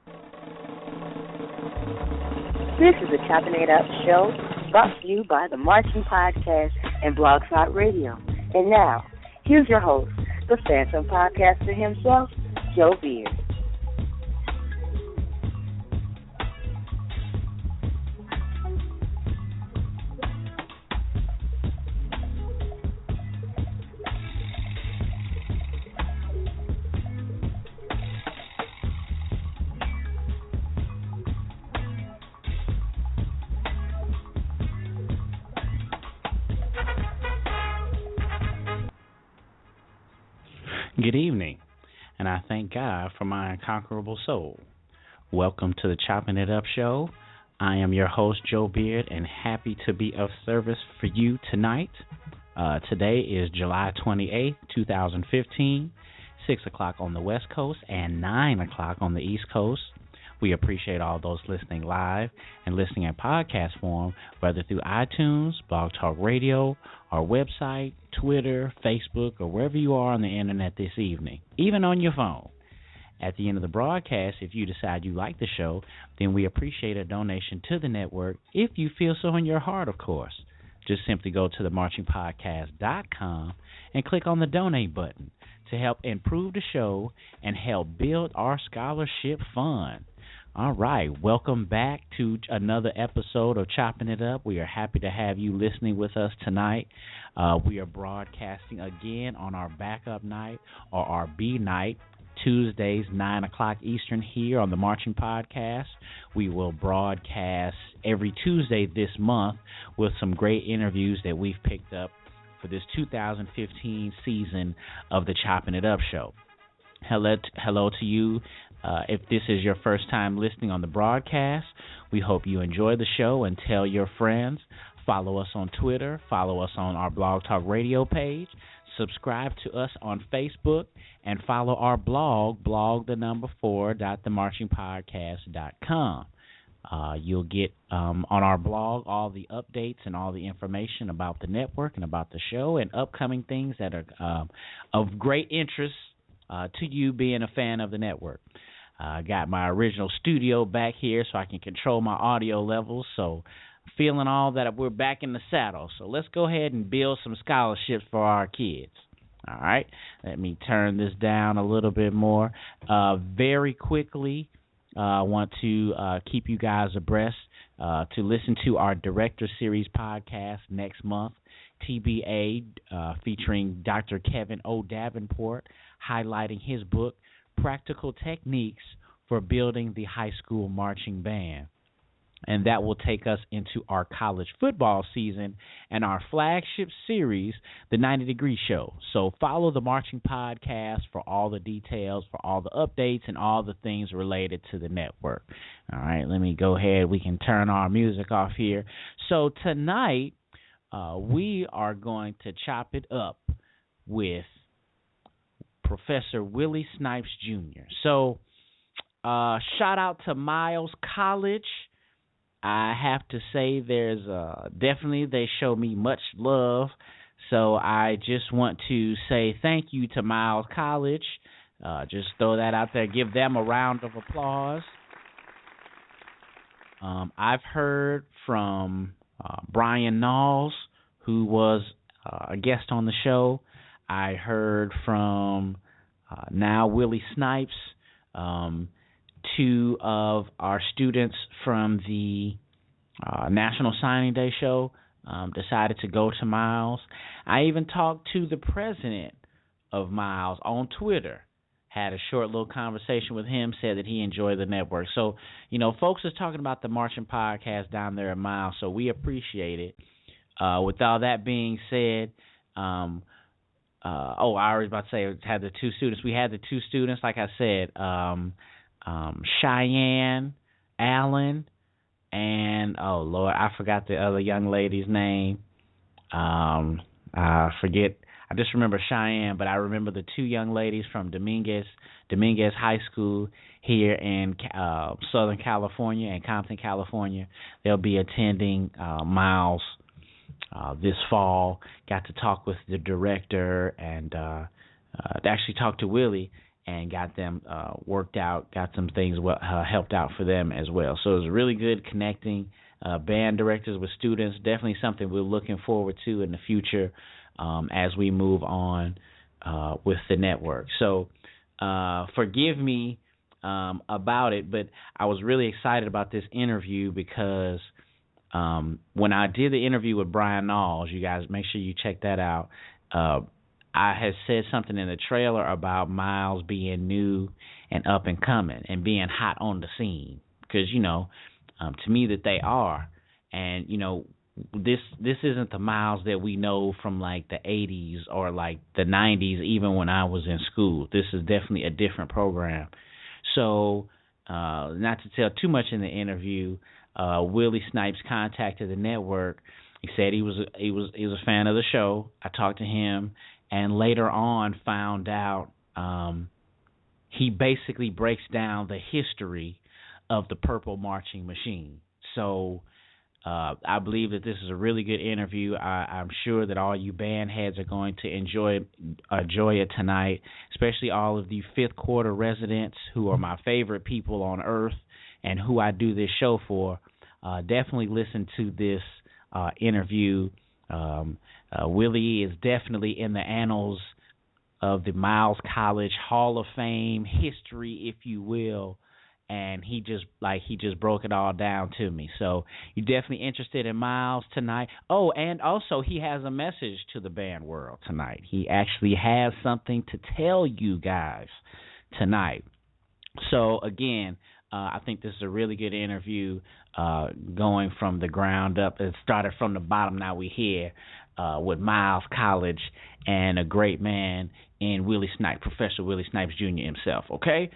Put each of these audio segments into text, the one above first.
This is the Choppin It Up show brought to you by the Marching Podcast and Blogspot Radio. And now, here's your host, the Phantom Podcaster himself, Joe Beard. Good evening, and I thank God for my unconquerable soul. Welcome to the Choppin It Up show. I am your host, Joe Beard, and happy to be of service for you tonight. Today is July 28th, 2015, 6 o'clock on the West Coast and 9 o'clock on the East Coast. We appreciate all those listening live and listening in podcast form, whether through iTunes, Blog Talk Radio, our website, Twitter, Facebook, or wherever you are on the internet this evening, even on your phone. At the end of the broadcast, if you decide you like the show, then we appreciate a donation to the network if you feel so in your heart, of course. Just simply go to themarchingpodcast.com and click on the donate button to help improve the show and help build our scholarship fund. All right, welcome back to another episode of Choppin' It Up. We are happy to have you listening with us tonight. We are broadcasting again on our backup night, or our B night, Tuesdays, 9 o'clock Eastern here on the Marching Podcast. We will broadcast every Tuesday this month with some great interviews that we've picked up for this 2015 season of the Choppin' It Up show. Hello to you. If this is your first time listening on the broadcast, we hope you enjoy the show and tell your friends. Follow us on Twitter. Follow us on our Blog Talk Radio page. Subscribe to us on Facebook and follow our blog, blog4.themarchingpodcast.com. You'll get on our blog all the updates and all the information about the network and about the show and upcoming things that are of great interest to you being a fan of the network. I got my original studio back here so I can control my audio levels. So feeling all that we're back in the saddle. So let's go ahead and build some scholarships for our kids. All right. Let me turn this down a little bit more. Very quickly, I want to keep you guys abreast to listen to our Director Series podcast next month, TBA, featuring Dr. Kevin O. Davenport, highlighting his book, Practical Techniques for Building the High School Marching Band. And that will take us into our college football season and our flagship series, the 90 Degree Show. So follow the Marching Podcast for all the details, for all the updates, and all the things related to the network. All right, let me go ahead. We can turn our music off here. So tonight, we are going to chop it up with Professor Willie Snipes Jr. So, shout out to Miles College. I have to say there's definitely they show me much love. So I just want to say thank you to Miles College. Just throw that out there. Give them a round of applause. I've heard from Brian Knowles, who was a guest on the show. I heard from now Willie Snipes, two of our students from the National Signing Day show decided to go to Miles. I even talked to the president of Miles on Twitter, had a short little conversation with him, said that he enjoyed the network. So, you know, folks is talking about the Marching Podcast down there at Miles, so we appreciate it. With all that being said, I was about to say had the two students. We had the two students, like I said, Cheyenne Allen and, oh, Lord, I forgot the other young lady's name. I forget. I just remember Cheyenne, but I remember the two young ladies from Dominguez High School here in Southern California and Compton, California. They'll be attending Miles this fall. Got to talk with the director and actually talk to Willie and got them worked out, got some things helped out for them as well. So it was really good connecting band directors with students. Definitely something we're looking forward to in the future as we move on with the network. So forgive me about it, but I was really excited about this interview because when I did the interview with Brian Knowles, you guys make sure you check that out. I had said something in the trailer about Miles being new and up and coming and being hot on the scene because, to me that they are. And, this isn't the Miles that we know from like the 80s or like the 90s, even when I was in school. This is definitely a different program. So not to tell too much in the interview, Willie Snipes contacted the network. He said he was a fan of the show. I talked to him, and later on found out he basically breaks down the history of the Purple Marching Machine. So I believe that this is a really good interview. I'm sure that all you band heads are going to enjoy it tonight, especially all of the fifth quarter residents who are my favorite people on earth and who I do this show for. Definitely listen to this interview. Willie is definitely in the annals of the Miles College Hall of Fame history, if you will. And he just broke it all down to me. So you're definitely interested in Miles tonight. Oh, and also he has a message to the band world tonight. He actually has something to tell you guys tonight. So again, I think this is a really good interview, going from the ground up. It started from the bottom. Now we're here with Miles College and a great man in Willie Snipes, Professor Willie Snipes Jr. himself. Okay.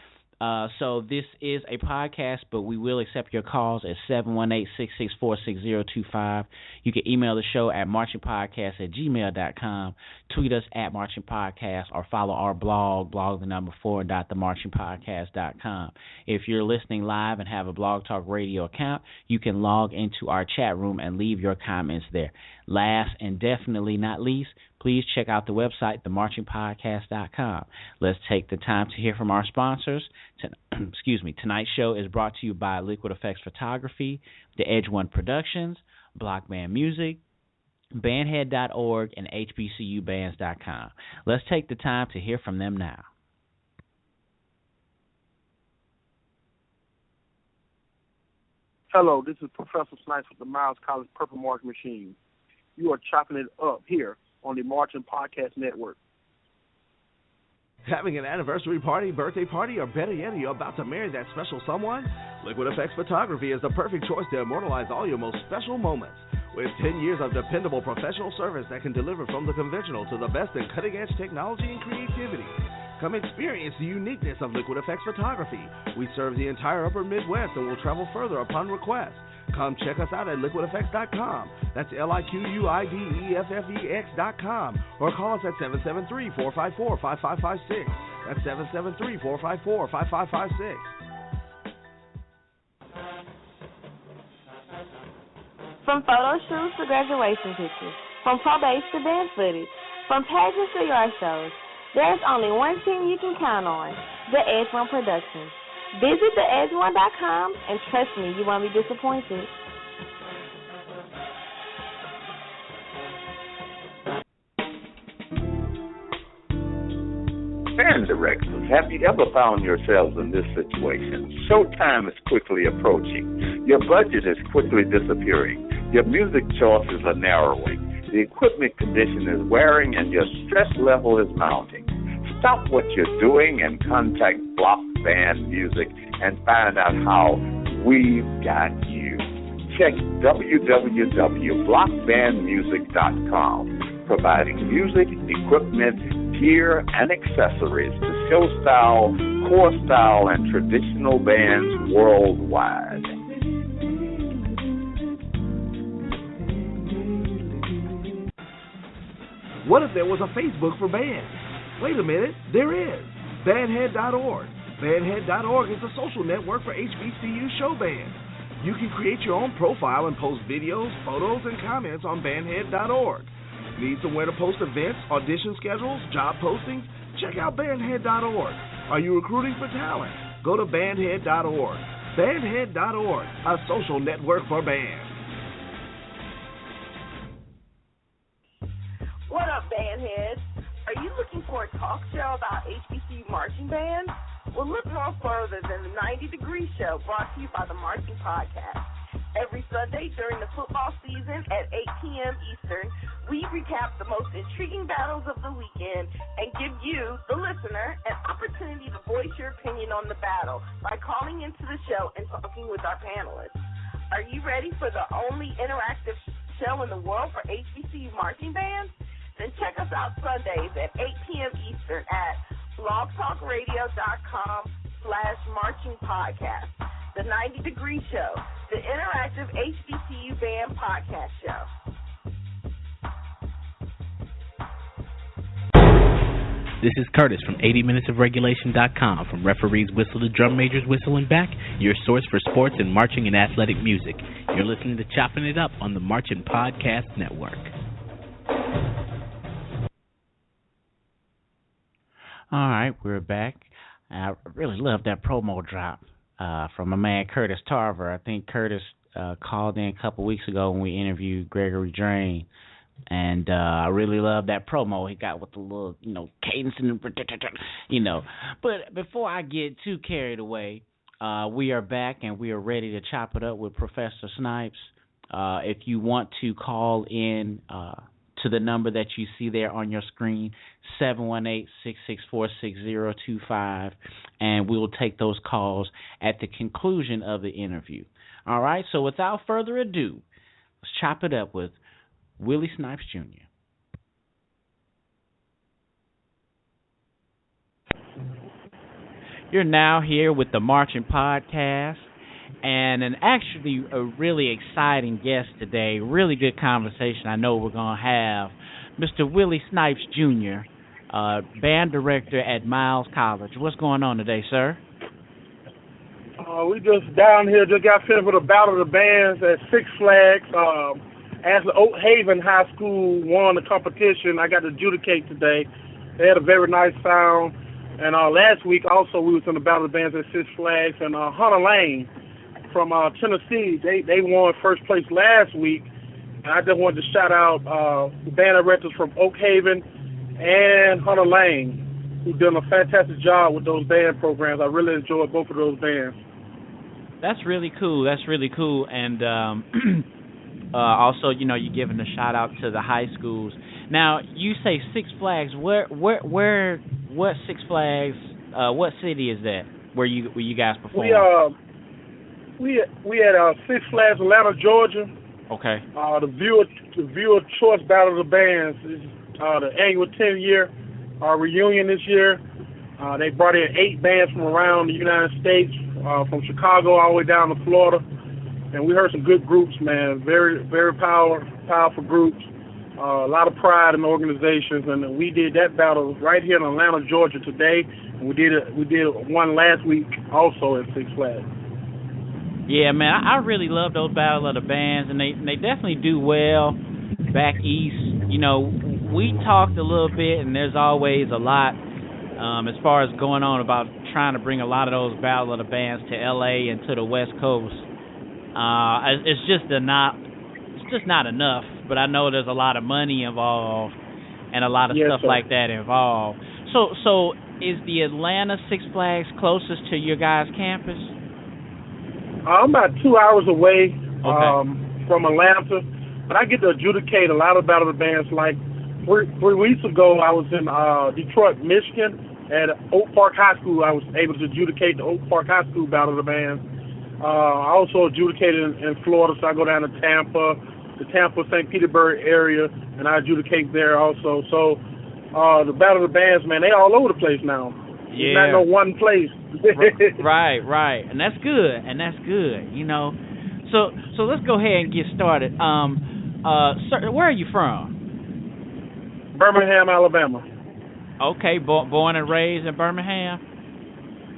So this is a podcast, but we will accept your calls at 718-664-6025. You can email the show at marchingpodcast@gmail.com, tweet us at marchingpodcast, or follow our blog the number 4.themarchingpodcast.com. If you're listening live and have a Blog Talk Radio account, you can log into our chat room and leave your comments there. Last and definitely not least, please check out the website, themarchingpodcast.com. Let's take the time to hear from our sponsors. Tonight's show is brought to you by Liquid Effects Photography, The Edge One Productions, Block Band Music, bandhead.org, and HBCUbands.com. Let's take the time to hear from them now. Hello, this is Professor Snipes with the Miles College Purple Marching Machine. You are chopping it up here on the Marching Podcast Network. Having an anniversary party, birthday party, or better yet, you're about to marry that special someone? Liquid Effects Photography is the perfect choice to immortalize all your most special moments. With 10 years of dependable professional service that can deliver from the conventional to the best in cutting-edge technology and creativity. Come experience the uniqueness of Liquid Effects Photography. We serve the entire upper Midwest and will travel further upon request. Come check us out at liquideffects.com. That's LIQUIDEFFEX.com. Or call us at 773-454-5556. That's 773-454-5556. From photo shoots to graduation pictures, from probates to band footage, from pageants to yard shows, there's only one team you can count on, The Edge One Productions. Visit theedge1.com and trust me, you won't be disappointed. Band directors, have you ever found yourselves in this situation? Showtime is quickly approaching. Your budget is quickly disappearing. Your music choices are narrowing. The equipment condition is wearing and your stress level is mounting. Stop what you're doing and contact Block Band Music and find out how we've got you. Check www.blockbandmusic.com, providing music, equipment, gear, and accessories to show style, core style, and traditional bands worldwide. What if there was a Facebook for bands? Wait a minute, there is. Bandhead.org. Bandhead.org is a social network for HBCU show bands. You can create your own profile and post videos, photos, and comments on bandhead.org. Need somewhere to post events, audition schedules, job postings? Check out bandhead.org. Are you recruiting for talent? Go to bandhead.org. Bandhead.org, a social network for bands. What up, bandheads? Are you looking for a talk show about HBCU marching bands? Well, look no further than the 90-Degree Show, brought to you by the Marching Podcast. Every Sunday during the football season at 8 p.m. Eastern, we recap the most intriguing battles of the weekend and give you, the listener, an opportunity to voice your opinion on the battle by calling into the show and talking with our panelists. Are you ready for the only interactive show in the world for HBCU marching bands? Then check us out Sundays at 8 p.m. Eastern at blogtalkradio.com/marchingpodcast. The 90-Degree Show, the interactive HBCU band podcast show. This is Curtis from 80minutesofregulation.com. From referees whistle to drum majors whistle and back, your source for sports and marching and athletic music. You're listening to Choppin' It Up on the Marching Podcast Network. All right, we're back. I really love that promo drop from my man Curtis Tarver. I think Curtis called in a couple weeks ago when we interviewed Gregory Drain, and I really love that promo he got with the little, cadence and But before I get too carried away, we are back and we are ready to chop it up with Professor Snipes. If you want to call in to the number that you see there on your screen, 718-664-6025, and we will take those calls at the conclusion of the interview. All right, so without further ado, let's chop it up with Willie Snipes Jr. You're now here with the Marching Podcast, and actually a really exciting guest today. Really good conversation I know we're going to have. Mr. Willie Snipes Jr., band director at Miles College. What's going on today, sir? We just down here, just got finished with a battle of the bands at Six Flags. As the Oak Haven High School won the competition, I got to adjudicate today. They had a very nice sound. And last week also we was in the battle of the bands at Six Flags, and Hunter Lane from Tennessee, they won first place last week. And I just wanted to shout out the band directors from Oak Haven and Hunter Lane, who done a fantastic job with those band programs. I really enjoyed both of those bands. That's really cool. And also, you're giving a shout out to the high schools. Now, you say Six Flags. What Six Flags? What city is that? Where you guys perform? We had Six Flags, Atlanta, Georgia. Okay. The viewer choice battle of the bands is the annual 10th year reunion this year. They brought in 8 bands from around the United States, from Chicago all the way down to Florida, and we heard some good groups, man. Very, very powerful groups. A lot of pride in the organizations, and we did that battle right here in Atlanta, Georgia today. And we did one last week also at Six Flags. Yeah, man, I really love those Battle of the Bands, and they definitely do well back east. We talked a little bit, and there's always a lot as far as going on about trying to bring a lot of those Battle of the Bands to L.A. and to the West Coast. It's just not enough, but I know there's a lot of money involved and a lot of stuff like that involved. So is the Atlanta Six Flags closest to your guys' campus? I'm about 2 hours away from Atlanta, but I get to adjudicate a lot of Battle of the Bands. Like 3 weeks ago, I was in Detroit, Michigan, at Oak Park High School. I was able to adjudicate the Oak Park High School Battle of the Bands. I also adjudicated in Florida, so I go down to Tampa, the Tampa, St. Petersburg area, and I adjudicate there also. So the Battle of the Bands, man, they all over the place now. Yeah. It's not no one place. Right. And that's good. So let's go ahead and get started. Sir, where are you from? Birmingham, Alabama. Okay, born and raised in Birmingham?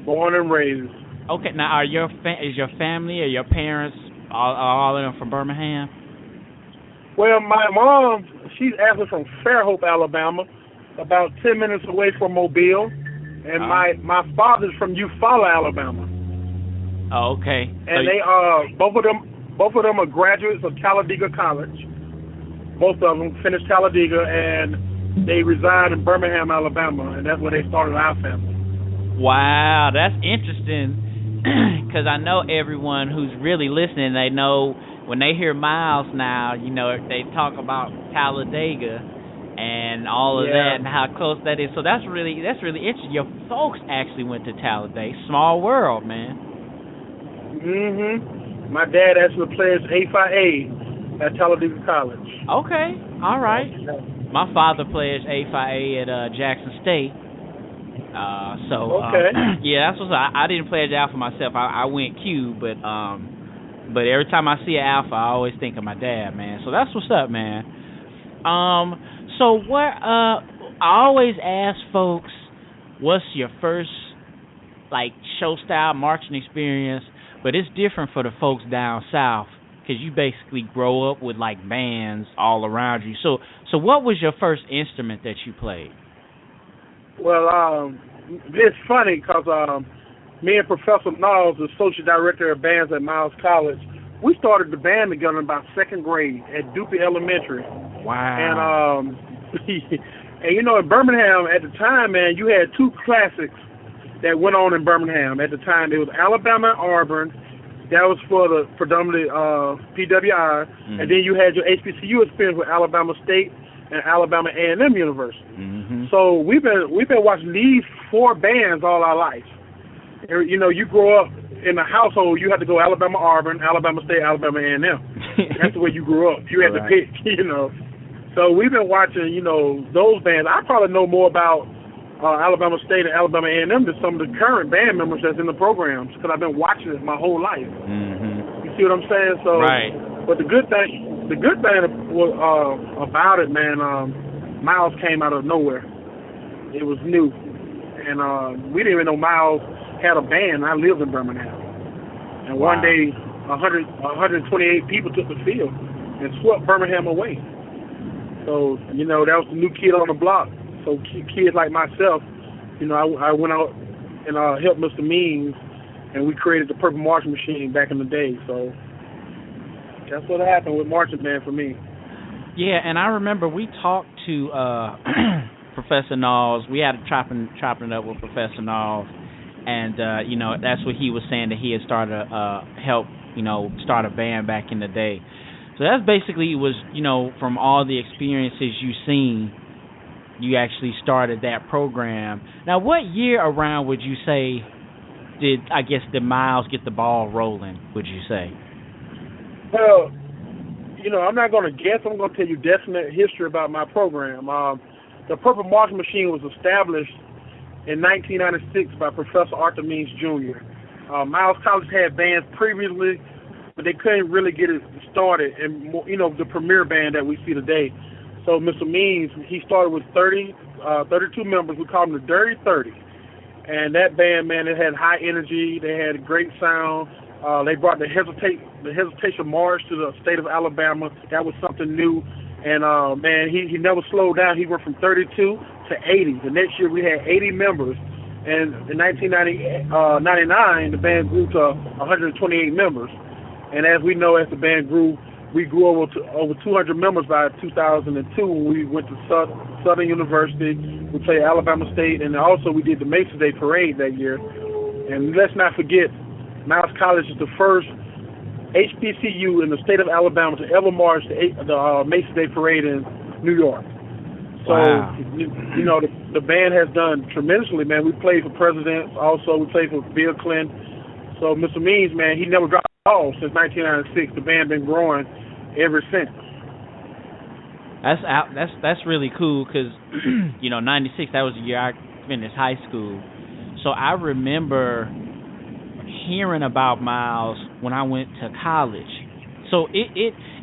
Born and raised. Okay, now is your family or your parents all of them from Birmingham? Well, my mom, she's actually from Fairhope, Alabama, about 10 minutes away from Mobile. And my father's from Eufaula, Alabama. Oh, okay. And they both of them are graduates of Taladega College. Both of them finished Taladega, and they reside in Birmingham, Alabama, and that's where they started our family. Wow, that's interesting, because I know everyone who's really listening, they know when they hear Miles now, you know, they talk about Taladega and all of that and how close that is. So that's really interesting. Your folks actually went to Taladega. Small world, man. Mhm. My dad actually pledged A-Phi-A at Taladega College. Okay, all right. My father pledged A-Phi-A at Jackson State. Yeah, that's what's up. I didn't pledge Alpha myself. I went Q, but every time I see an Alpha, I always think of my dad, man. So that's what's up, man. So what? I always ask folks, what's your first like show style marching experience? But it's different for the folks down south because you basically grow up with like bands all around you. So what was your first instrument that you played? Well, it's funny because me and Professor Snipes, the associate director of bands at Miles College, we started the band together in about second grade at Dupree Elementary. Wow. And and you know, in Birmingham at the time, man, you had two classics that went on in Birmingham at the time. It was Alabama and Auburn. That was for the predominantly PWI. And then you had your HBCU experience with Alabama State and Alabama A&M University. So we've been watching these four bands all our life. You know, you grow up in a household, you had to go Alabama Auburn, Alabama State, Alabama A&M. That's the way you grew up. You had to pick, you know. So we've been watching, you know, those bands. I probably know more about Alabama State and Alabama A&M than some of the current band members that's in the programs because I've been watching it my whole life. You see what I'm saying? So, but the good thing was, about it, man, Miles came out of nowhere. It was new. And we didn't even know Miles had a band. I lived in Birmingham. And one day, 128 people took the field and swept Birmingham away. So, you know, that was the new kid on the block. So kids like myself, you know, I went out and helped Mr. Means, and we created the Purple Marching Machine back in the day. So that's what happened with marching band for me. Yeah, and I remember we talked to Professor Snipes. We had a chopping it up with Professor Snipes, and you know, that's what he was saying, that he had started help, you know, start a band back in the day. So that's basically was, you know, from all the experiences you've seen, you actually started that program. Now, what year around would you say did Miles get the ball rolling, would you say? Well, you know, I'm not going to guess. I'm going to tell you definite history about my program. The Purple Marching Machine was established in 1996 by Professor Means Jr. Miles College had bands previously, but they couldn't really get it started, and you know, the premier band that we see today. So Mr. Means, he started with 32 members. We call them the Dirty 30. And that band, man, it had high energy. They had a great sound. They brought the Hesitation March to the state of Alabama. That was something new. And, man, he never slowed down. He went from 32 to 80. The next year we had 80 members. And in 1999, the band grew to 128 members. And as we know, as the band grew, we grew over 200 members by 2002 when we went to Southern University. We played Alabama State, and also we did the Macy's Day Parade that year. And let's not forget, Miles College is the first HBCU in the state of Alabama to ever march the Macy's Day Parade in New York. So, you know, the band has done tremendously, man. We played for presidents. Also, we played for Bill Clinton. So, Mr. Means, man, he never dropped the ball since 1996. The band been growing ever since. That's really cool because, you know, 96, that was the year I finished high school. So I remember hearing about Miles when I went to college. So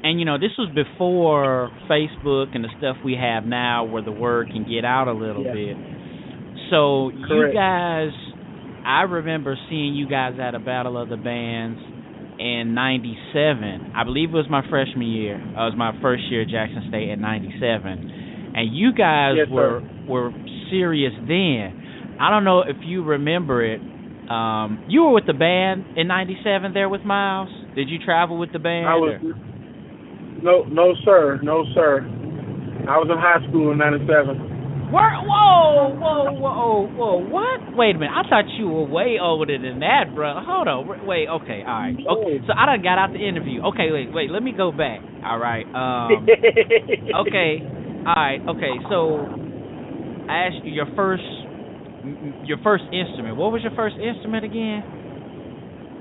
and you know, this was before Facebook and the stuff we have now where the word can get out a little bit. So you guys, I remember seeing you guys at a Battle of the Bands in 97. I believe it was my freshman year. It was my first year at Jackson State at 97. And you guys were serious then. I don't know if you remember it. You were with the band in '97 there with Miles. Did you travel with the band? No, sir. I was in high school in '97. Whoa! What? Wait a minute. I thought you were way older than that, bro. Hold on. Wait. Okay. All right. Okay. So I done got out the interview. Okay. Wait. Let me go back. All right. Okay. All right. Okay. So I asked you your first instrument. What was your first instrument again?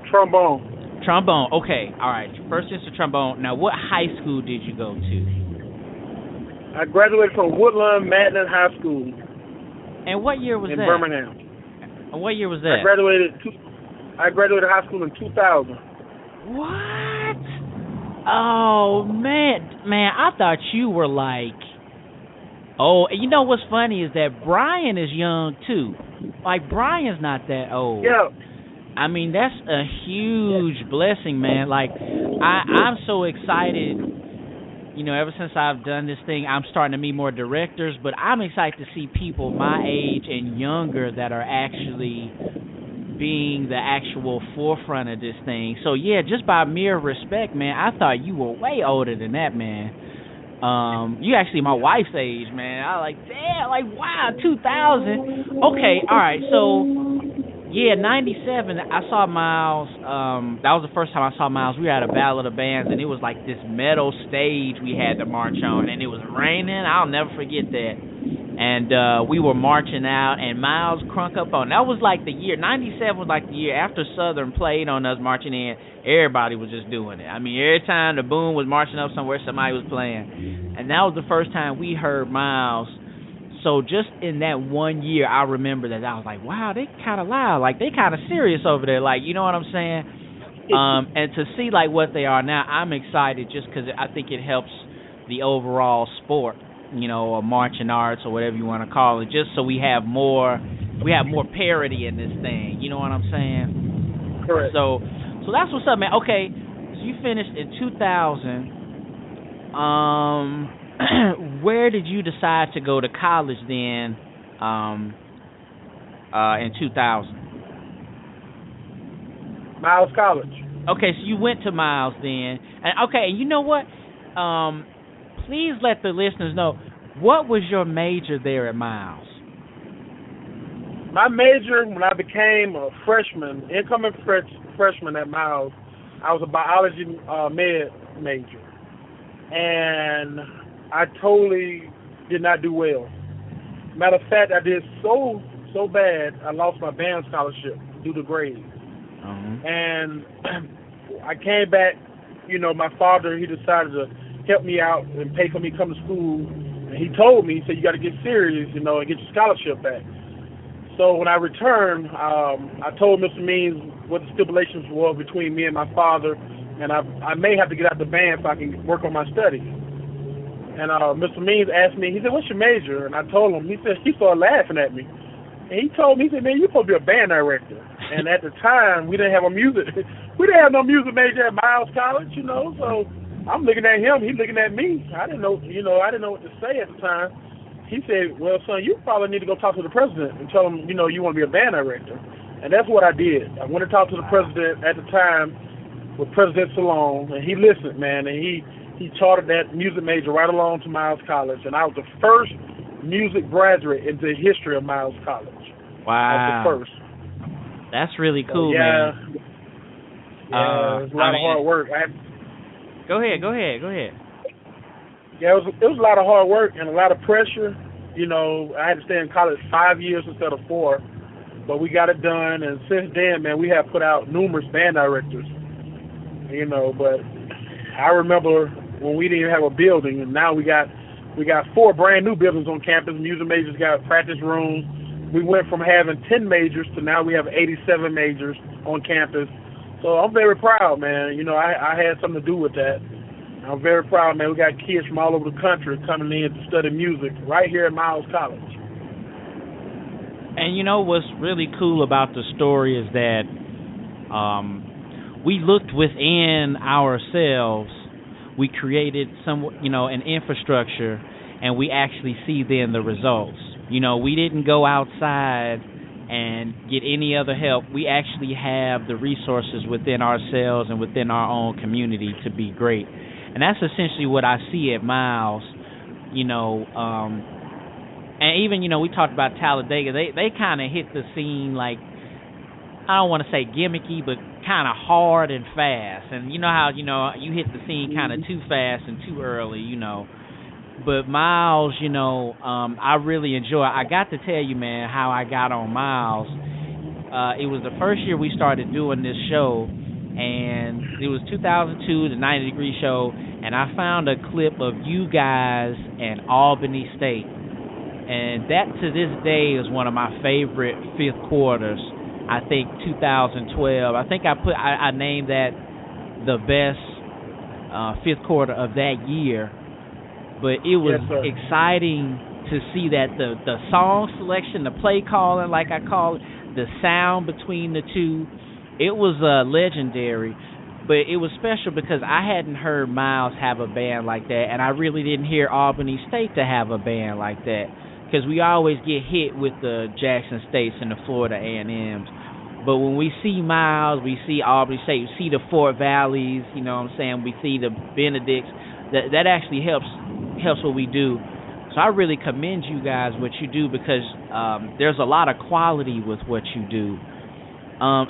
Trombone. Trombone. Okay. All right. First instrument, trombone. Now, what high school did you go to? I graduated from Woodland Magnet High School. And what year was that? In Birmingham. And what year was that? I graduated high school in 2000. What? Oh man, I thought you were like. Oh, you know what's funny is that Brian is young too. Like Brian's not that old. Yeah. I mean that's a huge blessing, man. Like I'm so excited. You know, ever since I've done this thing, I'm starting to meet more directors, but I'm excited to see people my age and younger that are actually being the actual forefront of this thing. So, yeah, just by mere respect, man, I thought you were way older than that, man. You actually my wife's age, man. I was like, damn, like, wow, 2000. Okay, all right, so... Yeah, 97, I saw Miles, that was the first time I saw Miles. We were at a Battle of the Bands, and it was like this metal stage we had to march on, and it was raining. I'll never forget that. And we were marching out, and Miles crunk up on. That was like the year, 97 was like the year after Southern played on us marching in, everybody was just doing it. I mean, every time the boom was marching up somewhere, somebody was playing. And that was the first time we heard Miles. So just in that 1 year, I remember that I was like, wow, they kind of loud. Like, they kind of serious over there. Like, you know what I'm saying? And to see, like, what they are now, I'm excited just because I think it helps the overall sport, you know, or marching arts or whatever you want to call it, just so we have more parity in this thing. You know what I'm saying? Correct. So that's what's up, man. Okay, so you finished in 2000. Where did you decide to go to college then in 2000? Miles College. Okay, so you went to Miles then. And okay, you know what? Please let the listeners know, what was your major there at Miles? My major, when I became a freshman, incoming freshman at Miles, I was a biology med major. And I totally did not do well. Matter of fact, I did so bad, I lost my band scholarship due to grades. And I came back, you know, my father, he decided to help me out and pay for me to come to school. And he told me, he said, you got to get serious, you know, and get your scholarship back. So when I returned, I told Mr. Means what the stipulations were between me and my father, and I may have to get out the band so I can work on my studies. And Mr. Means asked me, he said, what's your major? And I told him, he started laughing at me. And he told me, he said, man, you're supposed to be a band director. And at the time, we didn't have no music major at Miles College, you know, so I'm looking at him, he's looking at me. I didn't know what to say at the time. He said, well, son, you probably need to go talk to the president and tell him, you know, you want to be a band director. And that's what I did. I went to talk to the president at the time with President Salone, and he listened, man, and he chartered that music major right along to Miles College, and I was the first music graduate in the history of Miles College. Wow. I was the first. That's really cool, man. Yeah, it was a lot of hard work. Go ahead. Yeah, it was a lot of hard work and a lot of pressure. You know, I had to stay in college 5 years instead of 4, but we got it done, and since then, man, we have put out numerous band directors, you know, but I remember when we didn't even have a building, and now we got 4 brand new buildings on campus. Music majors got practice rooms. We went from having 10 majors to now we have 87 majors on campus. So I'm very proud, man. You know, I had something to do with that. I'm very proud, man. We got kids from all over the country coming in to study music right here at Miles College. And you know what's really cool about the story is that we looked within ourselves. We created an infrastructure, and we actually see then the results. You know, we didn't go outside and get any other help, we actually have the resources within ourselves and within our own community to be great. And that's essentially what I see at Miles, and even, we talked about Taladega. They kind of hit the scene like, I don't want to say gimmicky, but kind of hard and fast. And you know how, you hit the scene kind of too fast and too early, But Miles, I really enjoy it. I got to tell you, man, how I got on Miles. It was the first year we started doing this show, and it was 2002, the 90 Degree Show, and I found a clip of you guys and Albany State. And that, to this day, is one of my favorite fifth quarters. I think 2012. I think I named that the best fifth quarter of that year. But it was exciting to see that the song selection, the play calling, like I call it, the sound between the two, it was legendary. But it was special because I hadn't heard Miles have a band like that, and I really didn't hear Albany State to have a band like that, because we always get hit with the Jackson States and the Florida A&Ms. But when we see Miles, we see Albany State, we see the Fort Valleys, we see the Benedicts, that actually helps what we do. So I really commend you guys what you do, because there's a lot of quality with what you do.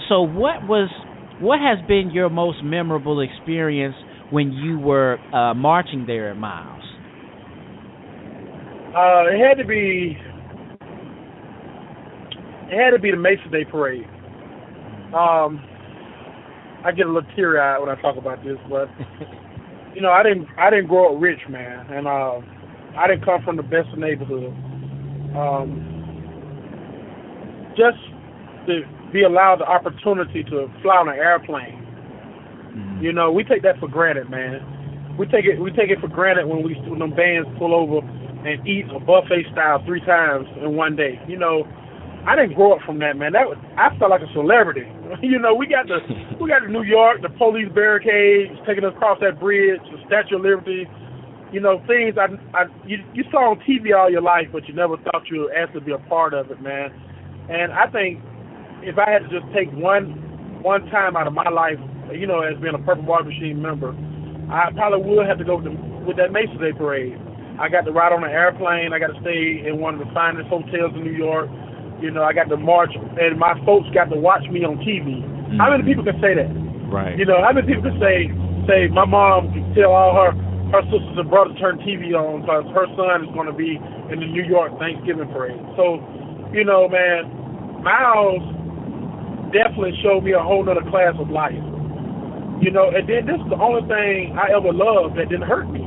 So what has been your most memorable experience when you were marching there at Miles? It had to be the Mesa Day Parade. I get a little teary-eyed when I talk about this, but I didn't grow up rich, man, and I didn't come from the best of neighborhood. Just to be allowed the opportunity to fly on an airplane, we take that for granted, man. We take it for granted when them bands pull over and eat a buffet style 3 times in one day. I didn't grow up from that, man. I felt like a celebrity. We got the New York, the police barricades, taking us across that bridge, the Statue of Liberty. Things you saw on TV all your life, but you never thought you would actually be a part of it, man. And I think if I had to just take one time out of my life, as being a Purple Water Machine member, I probably would have to go with that Mesa Day Parade. I got to ride on an airplane. I got to stay in one of the finest hotels in New York. I got to march, and my folks got to watch me on TV. How many people can say that? Right. How many people can say my mom can tell all her sisters and brothers turn TV on because her son is going to be in the New York Thanksgiving parade. So, man, Miles definitely showed me a whole other class of life. And then this is the only thing I ever loved that didn't hurt me.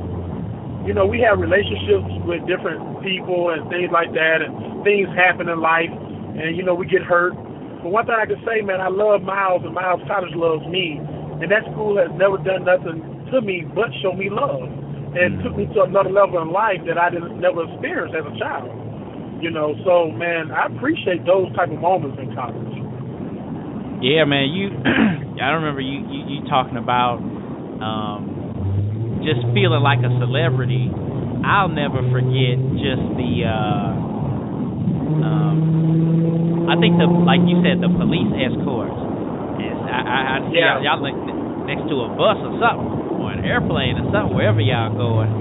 We have relationships with different people and things like that, and things happen in life, and, we get hurt. But one thing I can say, man, I love Miles, and Miles College loves me, and that school has never done nothing to me but show me love, and took me to another level in life that I never experienced as a child. So, man, I appreciate those type of moments in college. Yeah, man, I remember you talking about just feeling like a celebrity. I'll never forget just the I think like you said, the police escorts. I see y'all like next to a bus or something, or an airplane or something, wherever y'all going.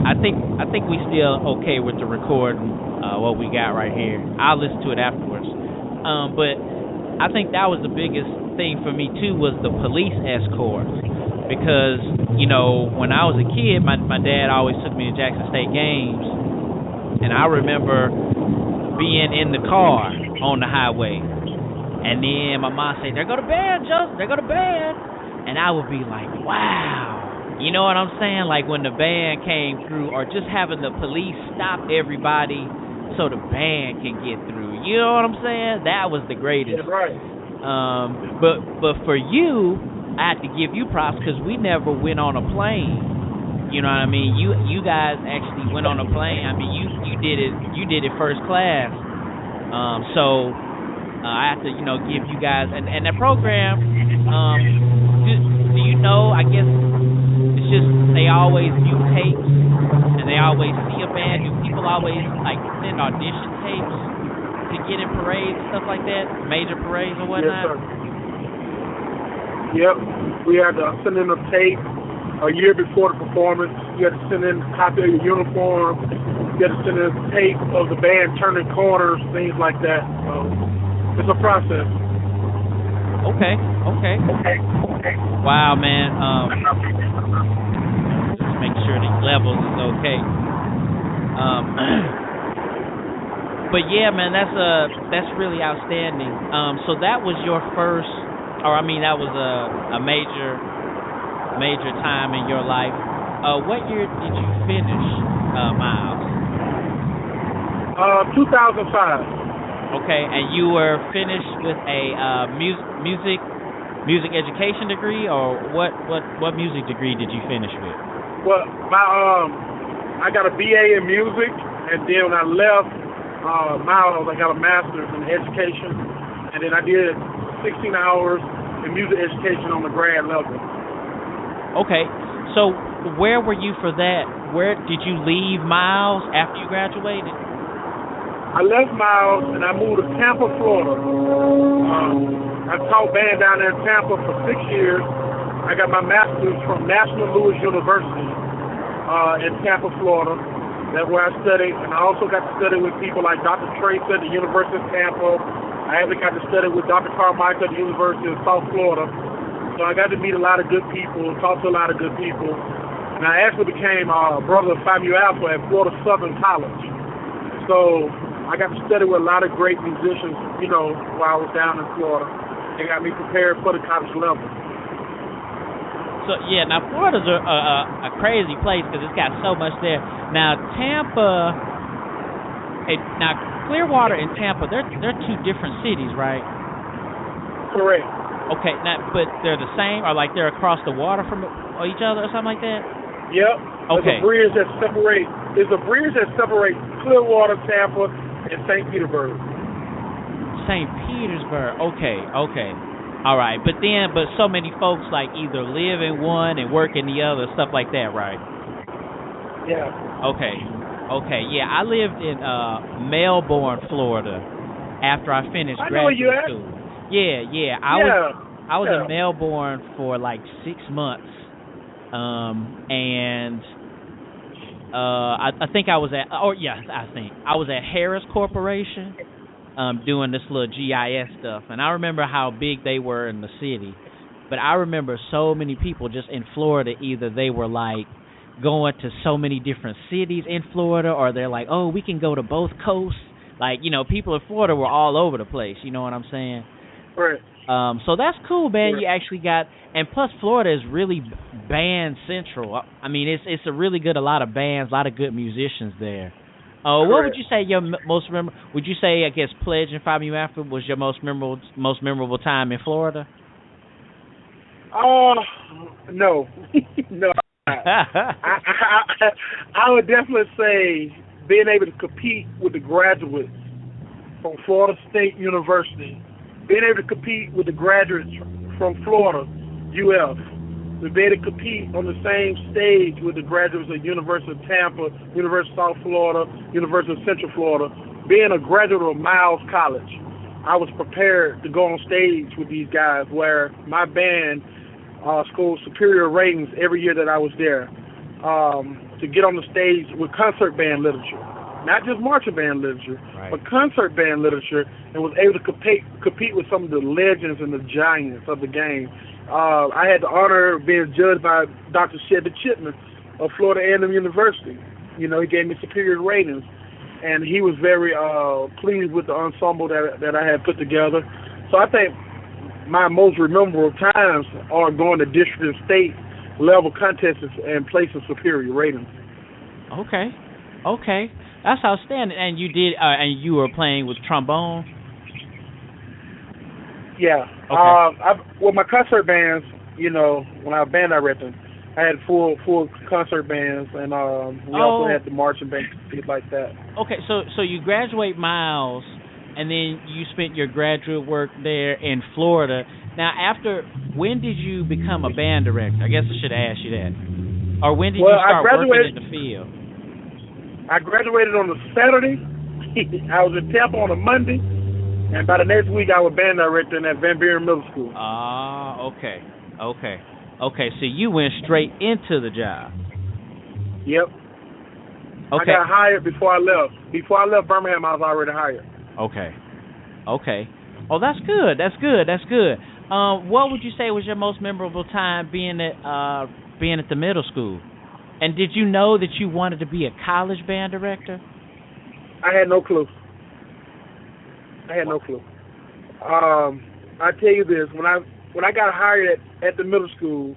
I think we still okay with the recording what we got right here. I'll listen to it afterwards. But I think that was the biggest thing for me too, was the police escort. Because, when I was a kid, my dad always took me to Jackson State games. And I remember being in the car on the highway. And then my mom said, "There go the band, Joseph. There go the band." And I would be like, wow. You know what I'm saying? Like when the band came through, or just having the police stop everybody so the band can get through. You know what I'm saying? That was the greatest. Yeah, right. But for you, I have to give you props because we never went on a plane. You know what I mean? You guys actually went on a plane. I mean, you did it first class. So I have to give you guys and that program. Do you know? I guess it's just they always view tapes and they always see a band. Do people always like send audition tapes to get in parades and stuff like that, major parades or whatnot? Yes, sir. Yep. We had to send in a tape a year before the performance. You had to send in a copy of your uniform. You had to send in a tape of the band turning corners, things like that. So it's a process. Okay. Wow, man. Just make sure the levels is okay. But yeah, man, that's really outstanding. So that was your first, that was a major time in your life. What year did you finish, Miles? 2005. Okay, and you were finished with a music education degree, or what music degree did you finish with? Well, I got a BA in music, and then when I left Miles, I got a master's in education, and then I did 16 hours in music education on the grad level. Okay, so where were you for that? Where did you leave Miles after you graduated? I left Miles and I moved to Tampa, Florida. I taught band down there in Tampa for 6 years. I got my master's from National Louis University in Tampa, Florida. That's where I studied, and I also got to study with people like Dr. Trace at the University of Tampa. I actually got to study with Dr. Carmichael at the University of South Florida. So I got to meet a lot of good people, talk to a lot of good people. And I actually became brother of Phi Mu Alpha at Florida Southern College. So I got to study with a lot of great musicians, while I was down in Florida. They got me prepared for the college level. So, yeah, now Florida's a crazy place because it's got so much there. Now, Tampa, Clearwater and Tampa, they're two different cities, right? Correct. Okay, now, but they're the same, or like they're across the water from each other or something like that? Yep. Okay. There's a bridge that separates Clearwater, Tampa, and St. Petersburg. St. Petersburg. Okay. All right, but so many folks like either live in one and work in the other, stuff like that, right? Yeah. Okay. Yeah, I lived in Melbourne, Florida, after I finished graduate school. Yeah. I was in Melbourne for like 6 months, and I think I was at Harris Corporation. Doing this little GIS stuff, and I remember how big they were in the city, but I remember so many people just in Florida, either they were like going to so many different cities in Florida, or they're like, oh, we can go to both coasts. Like, people in Florida were all over the place, you know what I'm saying? Right. So that's cool, man. Right. You actually got, and plus Florida is really band central. I mean, it's a really good, a lot of bands, a lot of good musicians there. What would you say your most memorable? Would you say, I guess, Pledge and Phi Mu Alpha was your most memorable time in Florida? No, no. I would definitely say being able to compete with the graduates from Florida State University, being able to compete with the graduates from Florida, UF. To be able to compete on the same stage with the graduates of University of Tampa, University of South Florida, University of Central Florida. Being a graduate of Miles College, I was prepared to go on stage with these guys where my band scored superior ratings every year that I was there. To get on the stage with concert band literature, not just marching band literature, right, but concert band literature, and was able to compete with some of the legends and the giants of the game. I had the honor of being judged by Dr. Chevy Chipman of Florida A&M University. He gave me superior ratings, and he was very pleased with the ensemble that I had put together. So I think my most memorable times are going to district and state level contests and placing superior ratings. Okay, that's outstanding. And you did, and you were playing with trombone. Yeah. Okay. With my concert bands, when I was band director, I had full concert bands, and we also had the marching bands, things like that. Okay, so you graduate Miles, and then you spent your graduate work there in Florida. Now, when did you become a band director? I guess I should ask you that. Or when did you start working in the field? I graduated on a Saturday, I was in Tampa on a Monday, and by the next week I was band director in that Van Buren Middle School. Okay. So you went straight into the job. Yep. Okay. I got hired before I left. Before I left Birmingham, I was already hired. Okay. Oh, that's good. What would you say was your most memorable time being at the middle school? And did you know that you wanted to be a college band director? I had no clue. I tell you this: when I got hired at the middle school,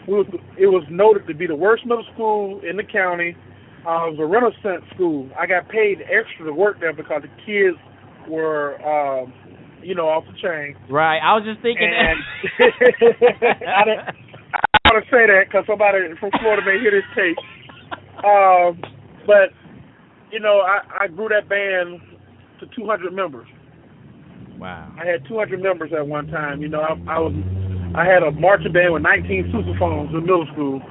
it was noted to be the worst middle school in the county. It was a Renaissance school. I got paid extra to work there because the kids were, off the chain. Right. I was just thinking that. I want to say that because somebody from Florida may hear this tape. But, I grew that band to 200 members. Wow. I had 200 members at one time. I had a marching band with 19 sousaphones in middle school.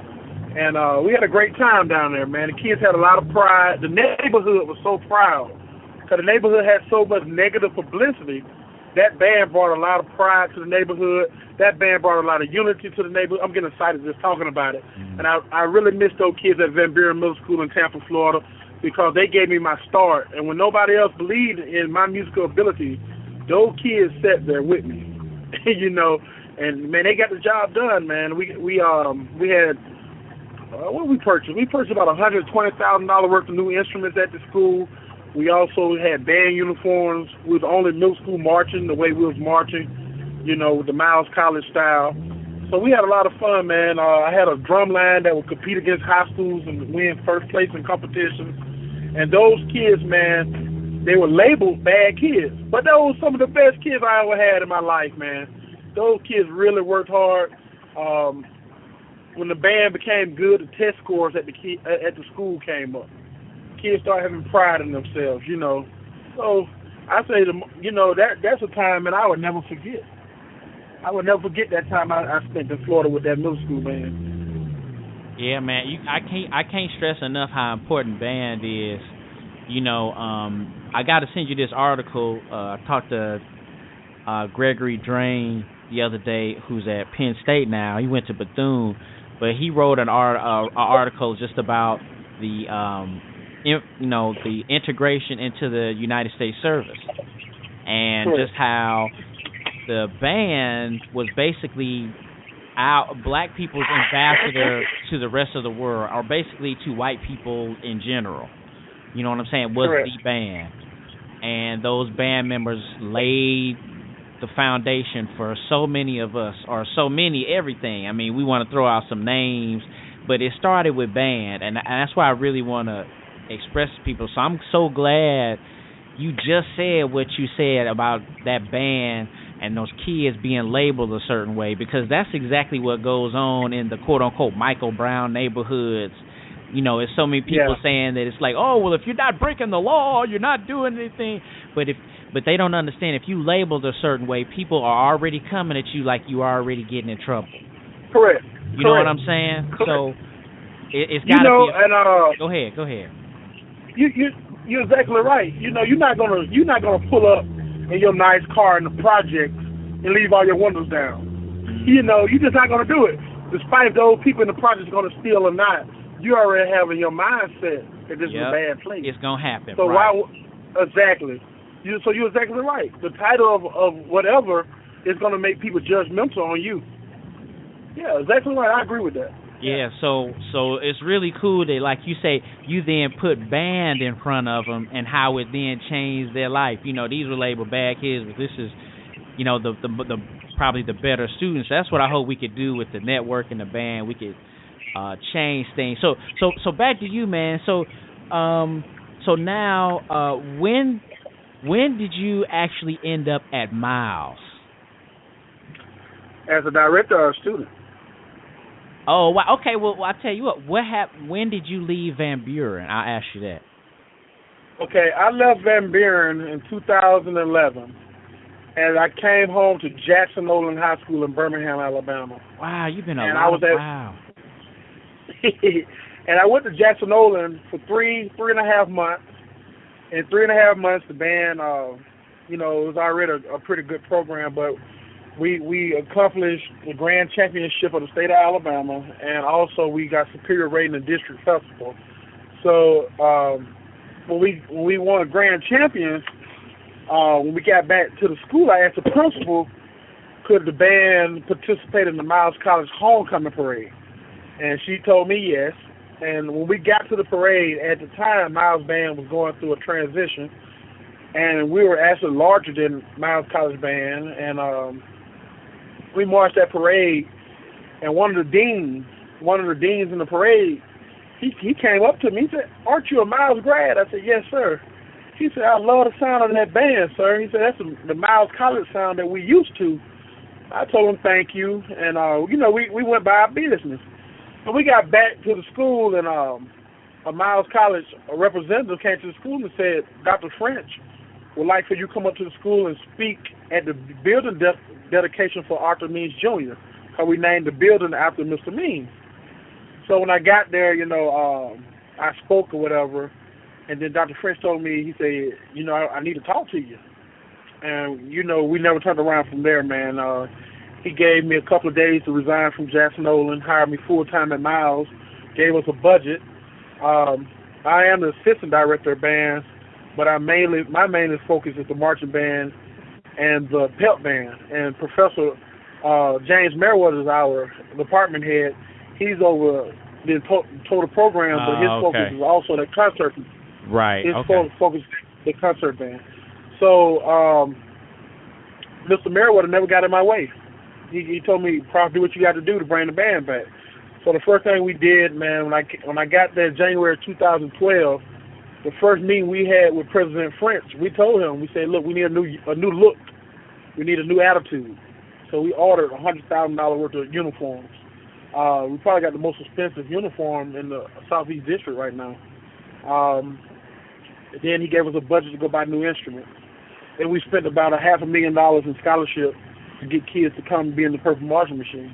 And we had a great time down there, man. The kids had a lot of pride. The neighborhood was so proud because the neighborhood had so much negative publicity. That band brought a lot of pride to the neighborhood. That band brought a lot of unity to the neighborhood. I'm getting excited just talking about it. And I really miss those kids at Van Buren Middle School in Tampa, Florida, because they gave me my start. And when nobody else believed in my musical ability, those kids sat there with me, And man, they got the job done, man. We had. What we purchased? We purchased about $120,000 worth of new instruments at the school. We also had band uniforms. We were the only middle school marching the way we was marching, with the Miles College style. So we had a lot of fun, man. I had a drum line that would compete against high schools and win first place in competitions. And those kids, man, they were labeled bad kids. But those were some of the best kids I ever had in my life, man. Those kids really worked hard. When the band became good, the test scores at the school came up. Kids started having pride in themselves, So I say, that's a time, and I would never forget. I would never forget that time I spent in Florida with that middle school band. Yeah, man. I can't stress enough how important band is. I got to send you this article. I talked to Gregory Drain the other day, who's at Penn State now. He went to Bethune. But he wrote an article just about the integration into the United States service, and just how the band was basically black people's ambassador to the rest of the world, or basically to white people in general. You know what I'm saying? Was Correct. The band, and those band members laid the foundation for so many of us, or so many everything. I mean, we want to throw out some names, but it started with band, and that's why I really want to express to people. So I'm so glad you just said what you said about that band and those kids being labeled a certain way, because that's exactly what goes on in the quote-unquote Michael Brown neighborhoods. It's so many people saying that it's like, oh, well, if you're not breaking the law, you're not doing anything. But they don't understand, if you labeled a certain way, people are already coming at you like you are already getting in trouble. Correct. You know what I'm saying? Correct. So it's got to be. And go ahead. You're exactly right. You're not gonna pull up in your nice car in the project and leave all your windows down. You're just not gonna do it. Despite if those people in the project are gonna steal or not, you already have in your mindset that this is a bad place. It's gonna happen. So right. why? Exactly. So you're exactly right. The title of whatever is going to make people judgmental on you. Yeah, exactly right. I agree with that. Yeah, so it's really cool that, like you say, you then put band in front of them and how it then changed their life. These were labeled bad kids, but this is, the probably the better students. That's what I hope we could do with the network and the band. We could change things. So back to you, man. So now, when did you actually end up at Miles? As a director or a student? Oh, wow. Okay. Well, I tell you what happened? When did you leave Van Buren? I'll ask you that. Okay, I left Van Buren in 2011, and I came home to Jackson Nolan High School in Birmingham, Alabama. Wow, you've been wow. And I went to Jackson Nolan for three and a half months. in 3.5 months, the band, it was already a pretty good program, but we accomplished the grand championship of the state of Alabama, and also we got superior rating in district festival. So when we won grand champions, when we got back to the school, I asked the principal, could the band participate in the Miles College homecoming parade? And she told me yes. And when we got to the parade, at the time, Miles Band was going through a transition, and we were actually larger than Miles College Band, and we marched that parade, and one of the deans in the parade, he came up to me, he said, "Aren't you a Miles grad?" I said, "Yes, sir." He said, "I love the sound of that band, sir." He said, "That's the Miles College sound that we used to." I told him thank you, and we went by our business. And we got back to the school, and a Miles College representative came to the school and said, "Dr. French would like for you to come up to the school and speak at the building dedication for Arthur Means Jr., because we named the building after Mr. Means." So when I got there, I spoke or whatever, and then Dr. French told me, he said, "I need to talk to you." And, we never turned around from there, man. He gave me a couple of days to resign from Jackson Nolan, hired me full-time at Miles, gave us a budget. I am the assistant director of bands, but my main focus is the marching band and the pep band. And Professor James Merriweather is our department head. He's over the total program, but his focus is also the concert. Right. His focus is the concert band. So Mr. Merriweather never got in my way. He told me, "Prof, do what you got to do to bring the band back." So the first thing we did, man, when I got there January 2012, the first meeting we had with President French, we told him, we said, "Look, we need a new look. We need a new attitude." So we ordered $100,000 worth of uniforms. We probably got the most expensive uniform in the Southeast District right now. Then he gave us a budget to go buy new instruments. And we spent about $500,000 in scholarships to get kids to come and be in the Purple Marching Machine.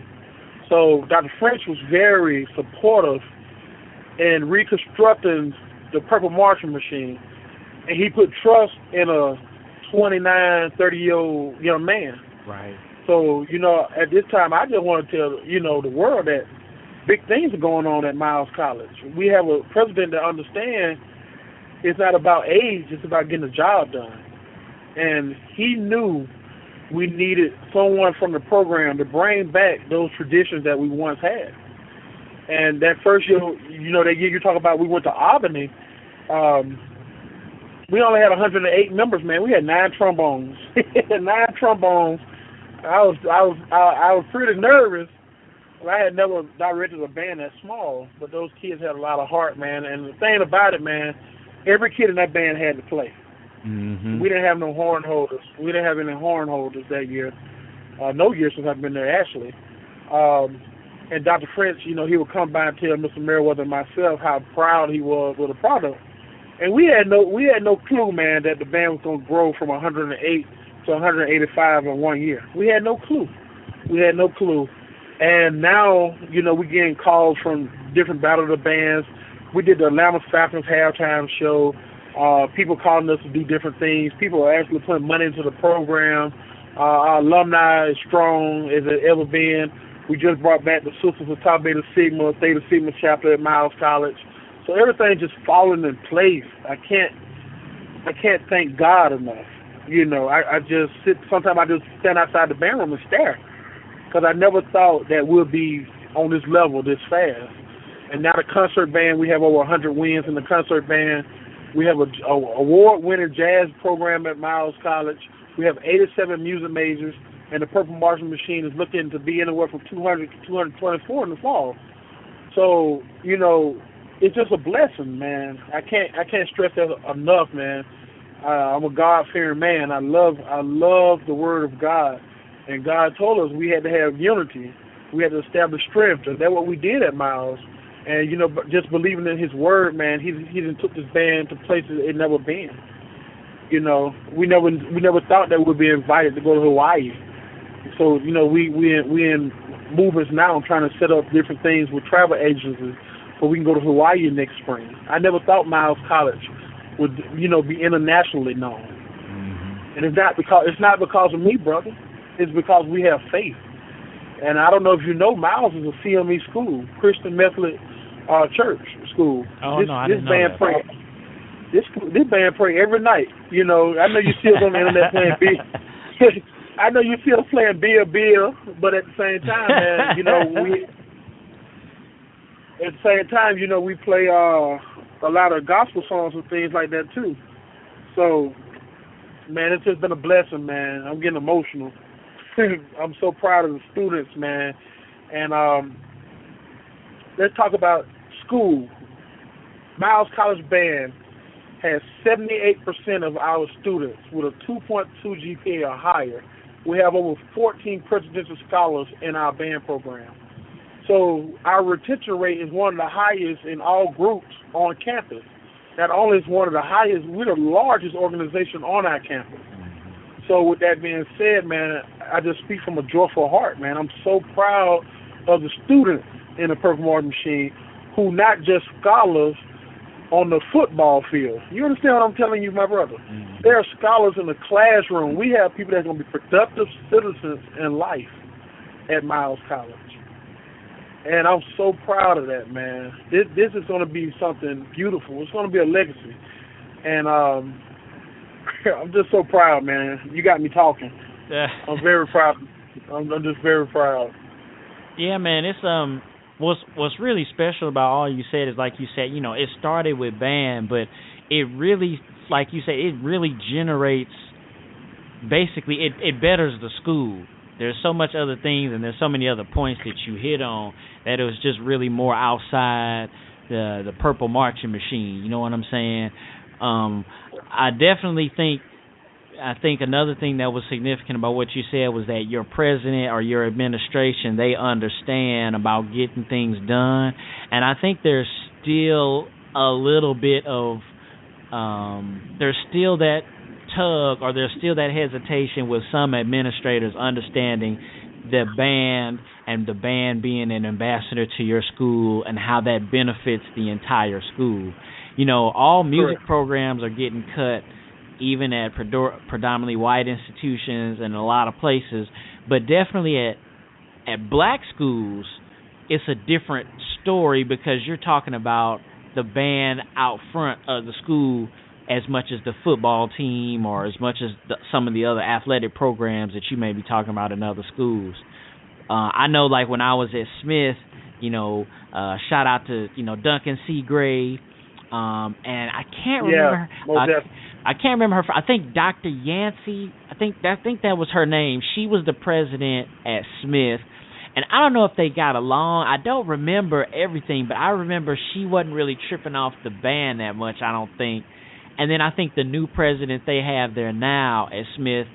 So Dr. French was very supportive in reconstructing the Purple Marching Machine. And he put trust in a 29, 30-year-old young man. Right. So, at this time, I just want to tell, the world that big things are going on at Miles College. We have a president that understands it's not about age, it's about getting the job done. And he knew we needed someone from the program to bring back those traditions that we once had. And that first year, that year you talk about, we went to Albany. We only had 108 members, man. We had 9 trombones. 9 trombones. I was pretty nervous. I had never directed a band that small, but those kids had a lot of heart, man. And the thing about it, man, every kid in that band had to play. Mm-hmm. We didn't have no horn holders. We didn't have any horn holders that year. No year since I've been there, actually. And Dr. French, he would come by and tell Mr. Merriweather and myself how proud he was with the product. And we had no clue, man, that the band was going to grow from 108 to 185 in 1 year. We had no clue. And now, we're getting calls from different Battle of the Bands. We did the Atlanta Falcons halftime show. People calling us to do different things. People are actually putting money into the program. Our alumni is strong as it ever been. We just brought back the Sisters of Tau Beta Sigma, Theta Sigma chapter at Miles College. So everything just falling in place. I can't thank God enough. I just sometimes I just stand outside the band room and stare, because I never thought that we'll be on this level this fast. And now the concert band, we have over 100 wins in the concert band. We have a award-winning jazz program at Miles College. We have 87 music majors, and the Purple Marching Machine is looking to be anywhere from 200 to 224 in the fall. So, it's just a blessing, man. I can't stress that enough, man. I'm a God-fearing man. I love the Word of God, and God told us we had to have unity. We had to establish strength, and that's what we did at Miles. And just believing in His Word, man, He done took this band to places it never been. We never thought that we'd be invited to go to Hawaii. So we in movements now trying to set up different things with travel agencies so we can go to Hawaii next spring. I never thought Miles College would be internationally known. Mm-hmm. And it's not because of me, brother. It's because we have faith. And I don't know if you know, Miles is a CME school, Christian Methodist Church school. Oh, no, I didn't know that. This band pray every night. I know you see us on the internet playing B. I know you see us playing Bill, but at the same time, man, we play a lot of gospel songs and things like that too. So, man, it's just been a blessing, man. I'm getting emotional. I'm so proud of the students, man. And let's talk about school. Miles College Band has 78% of our students with a 2.2 GPA or higher. We have over 14 Presidential Scholars in our band program. So our retention rate is one of the highest in all groups on campus. Not only is one of the highest, we're the largest organization on our campus. So with that being said, man, I just speak from a joyful heart, man. I'm so proud of the students in the Perfect Marching Machine who not just scholars on the football field. You understand what I'm telling you, my brother? Mm-hmm. There are scholars in the classroom. We have people that are going to be productive citizens in life at Miles College. And I'm so proud of that, man. This is going to be something beautiful. It's going to be a legacy. And I'm just so proud, man. You got me talking. I'm very proud. I'm just very proud. Yeah, man. It's what's really special about all you said is, like you said, it started with band, but it really, like you said, it really generates. Basically, it betters the school. There's so much other things, and there's so many other points that you hit on that it was just really more outside the Purple Marching Machine. You know what I'm saying? I definitely think another thing that was significant about what you said was that your president or your administration, they understand about getting things done. And I think there's still a little bit of, there's still that tug or there's still that hesitation with some administrators understanding the band and the band being an ambassador to your school and how that benefits the entire school. All music programs are getting cut, even at predominantly white institutions and a lot of places, but definitely at black schools, it's a different story because you're talking about the band out front of the school as much as the football team or as much as some of the other athletic programs that you may be talking about in other schools. I know, like, when I was at Smith, shout out to, Duncan Seagrave, and I can't remember I can't remember her. I think Dr. Yancey, I think that was her name. She was the president at Smith, and I don't know if they got along. I don't remember everything, but I remember she wasn't really tripping off the band that much, I don't think. And then I think the new president they have there now at Smith,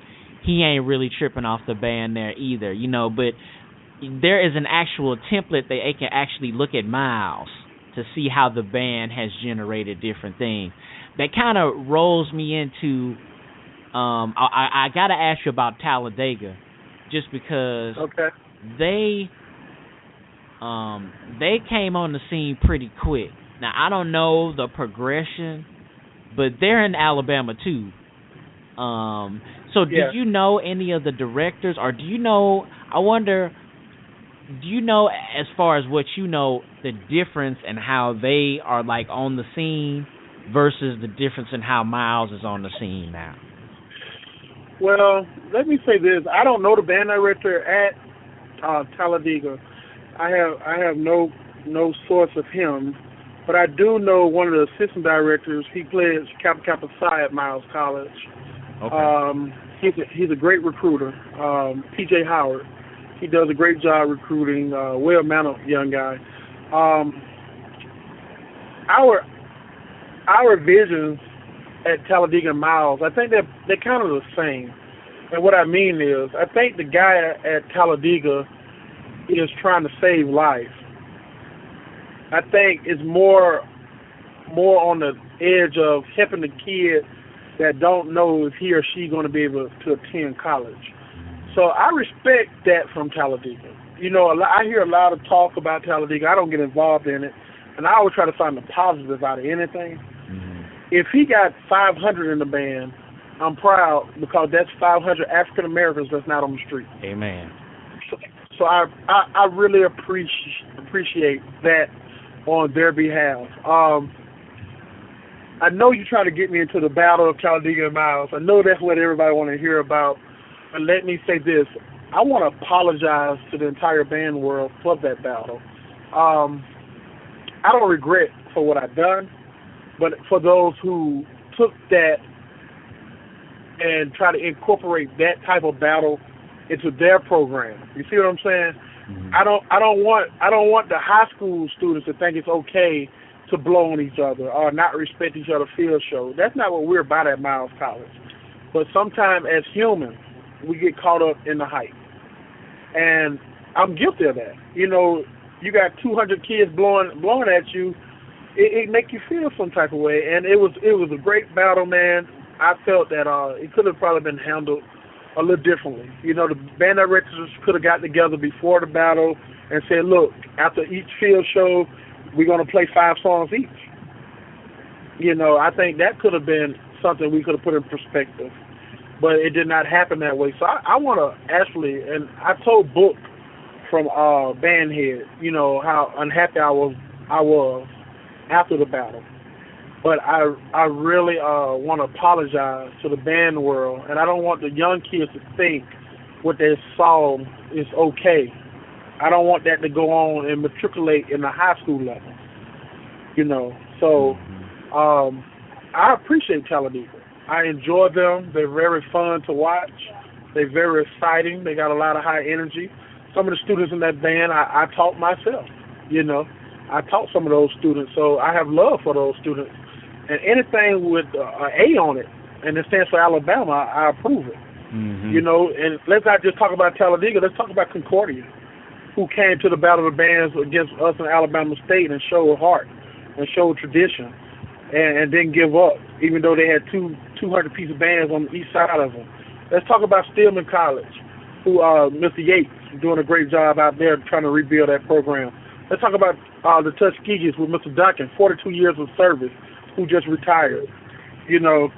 he ain't really tripping off the band there either, but there is an actual template that they can actually look at Miles to see how the band has generated different things. That kind of rolls me into, I got to ask you about Taladega, just because they came on the scene pretty quick. Now, I don't know the progression, but they're in Alabama too. So did you know any of the directors, or do you know, as far as what you know, the difference in how they are like on the scene versus the difference in how Miles is on the scene now? Well, let me say this. I don't know the band director at Taladega. I have no source of him, but I do know one of the assistant directors. He plays Kappa Psi at Miles College. Okay. He's a great recruiter, P.J. Howard. He does a great job recruiting, well-mannered young guy. Our visions at Taladega and Miles, I think they're kind of the same. And what I mean is, I think the guy at Taladega is trying to save life. I think it's more on the edge of helping the kid that don't know if he or she going to be able to attend college. So I respect that from Taladega. I hear a lot of talk about Taladega. I don't get involved in it, and I always try to find the positive out of anything. Mm-hmm. if he got 500 in the band, I'm proud because that's 500 African Americans that's not on the street. Amen. So I really appreciate that on their behalf. I know you try to get me into the battle of Taladega and Miles. I know that's what everybody want to hear about. But let me say this. I want to apologize to the entire band world for that battle. I don't regret for what I've done, but for those who took that and try to incorporate that type of battle into their program. You see what I'm saying? Mm-hmm. I don't want the high school students to think it's okay to blow on each other or not respect each other's field show. That's not what we're about at Miles College. But sometimes as humans, we get caught up in the hype. And I'm guilty of that. You know, you got 200 kids blowing at you, it make you feel some type of way. And it was a great battle, man. I felt that it could have probably been handled a little differently. You know, the band directors could have got together before the battle and said, look, after each field show, we're going to play 5 songs each. You know, I think that could have been something we could have put in perspective. But it did not happen that way. So I want to actually, and I told Book from Bandhead, you know, how unhappy I was after the battle. But I really want to apologize to the band world, and I don't want the young kids to think what they saw is okay. I don't want that to go on and matriculate in the high school level, you know. So I appreciate Taladega. I enjoy them. They're very fun to watch. They're very exciting. They got a lot of high energy. Some of the students in that band, I taught myself, you know. I taught some of those students, so I have love for those students. And anything with an A on it, and it stands for Alabama, I approve it. Mm-hmm. You know, and let's not just talk about Taladega. Let's talk about Concordia, who came to the Battle of the Bands against us in Alabama State and showed heart and showed tradition and didn't give up, even though they had 200-piece bands on each side of them. Let's talk about Stillman College, who Mr. Yates is doing a great job out there trying to rebuild that program. Let's talk about the Tuskegees with Mr. Duncan, 42 years of service, who just retired. You know,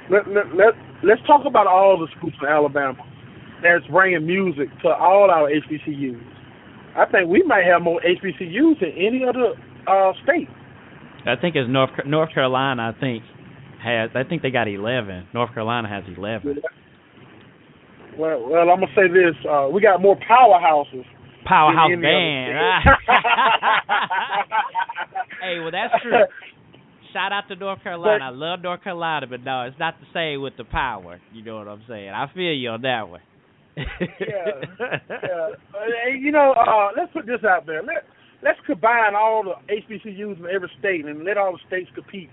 let's talk about all the schools in Alabama that's bringing music to all our HBCUs. I think we might have more HBCUs than any other state. I think it's North Carolina. I think they got 11. North Carolina has 11. Well, I'm gonna say this: we got more powerhouses. Powerhouse band. Hey, well, that's true. Shout out to North Carolina. I love North Carolina, but no, it's not the same with the power. You know what I'm saying? I feel you on that one. Yeah. You know, let's put this out there. Let's combine all the HBCUs in every state and let all the states compete.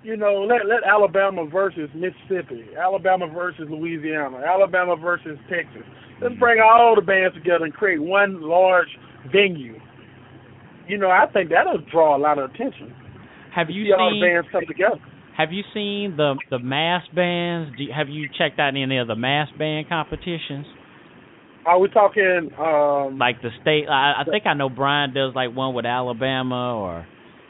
You know, let Alabama versus Mississippi, Alabama versus Louisiana, Alabama versus Texas. Let's bring all the bands together and create one large venue. You know, I think that'll draw a lot of attention. Have you seen all the bands come together? Have you seen the mass bands? Have you checked out any of the mass band competitions? Are we talking like the state? I think I know Brian does like one with Alabama, or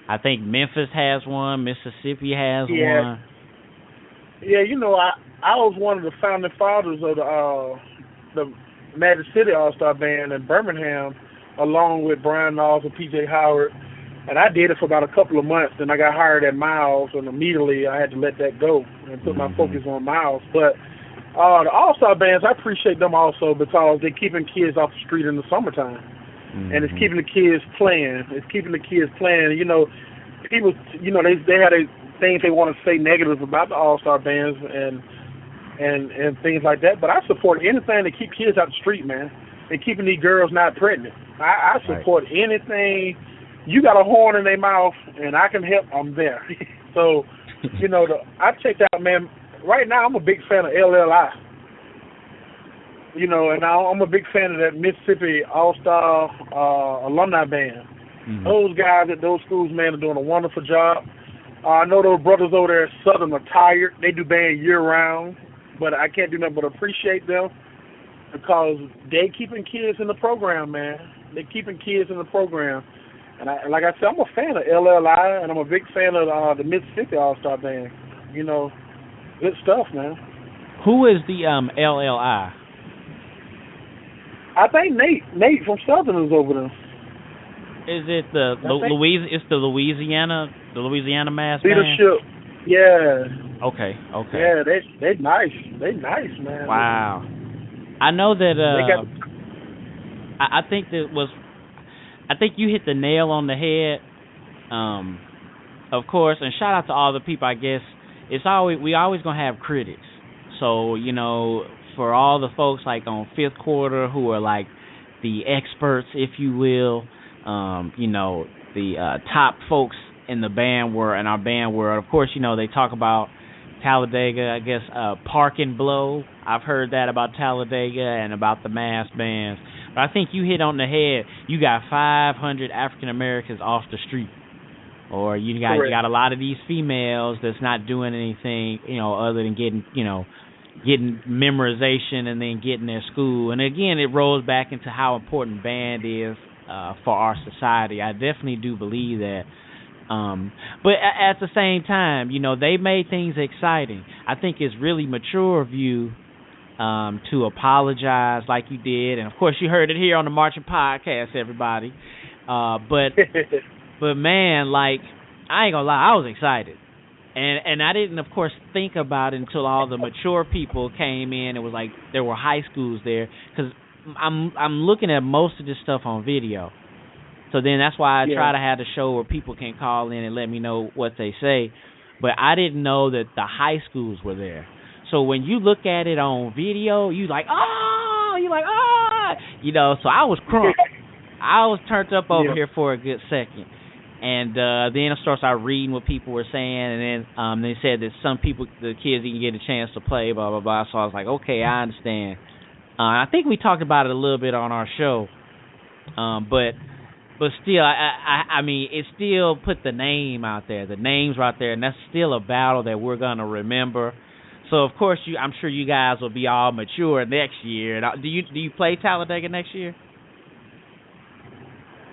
I think Memphis has one. Mississippi has one. Yeah, you know, I was one of the founding fathers of the Magic City All-Star Band in Birmingham, along with Brian Knowles and P.J. Howard. And I did it for about a couple of months. Then I got hired at Miles, and immediately I had to let that go and put my focus on Miles. But the All-Star Bands, I appreciate them also because they're keeping kids off the street in the summertime. And it's keeping the kids playing. It's keeping the kids playing. You know, people, you know, they had things they want to say negative about the All-Star Bands and things like that. But I support anything to keep kids out the street, man, and keeping these girls not pregnant. I support anything. You got a horn in their mouth, and I can help, I'm there. So, you know, I checked out, man. Right now, I'm a big fan of LLI. You know, and I'm a big fan of that Mississippi All-Star Alumni Band. Those guys at those schools, man, are doing a wonderful job. I know those brothers over there at Southern are tired. They do band year-round, but I can't do nothing but appreciate them because they keeping kids in the program, man. They keeping kids in the program. And like I said, I'm a fan of LLI, and I'm a big fan of the Mississippi All-Star Band. Good stuff, man. Who is the LLI? I think Nate from Southern is over there. Is it the It's the Louisiana Mass Band? Leadership. Yeah. Okay. Yeah, they nice. They nice, man. Wow. I know that. I think you hit the nail on the head. Of course, and shout out to all the people. I guess we always gonna have critics. So for all the folks like on Fifth Quarter who are like the experts, if you will, the top folks in the band world and our band world. Of course, they talk about Taladega. I guess Park and Blow. I've heard that about Taladega and about the mass bands. But I think you hit on the head. You got 500 African Americans off the street, or you got a lot of these females that's not doing anything, other than getting memorization and then getting their school. And again, it rolls back into how important band is for our society. I definitely do believe that. But at the same time, they made things exciting. I think it's really mature of you to apologize like you did, and of course you heard it here on the Marching Podcast, everybody. But man, like, I ain't gonna lie, I was excited, and I didn't, of course, think about it until all the mature people came in. It was like there were high schools there, because I'm looking at most of this stuff on video. So then that's why I try to have the show where people can call in and let me know what they say. But I didn't know that the high schools were there. So when you look at it on video, so I was crunk. I was turned up over here for a good second. And then I started reading what people were saying, and then they said that some people, the kids didn't get a chance to play, blah, blah, blah. So I was like, okay, I understand. I think we talked about it a little bit on our show. But still, I mean, it still put the name out there. The names are out there, and that's still a battle that we're going to remember. So, of course, I'm sure you guys will be all mature next year. Do you play Taladega next year?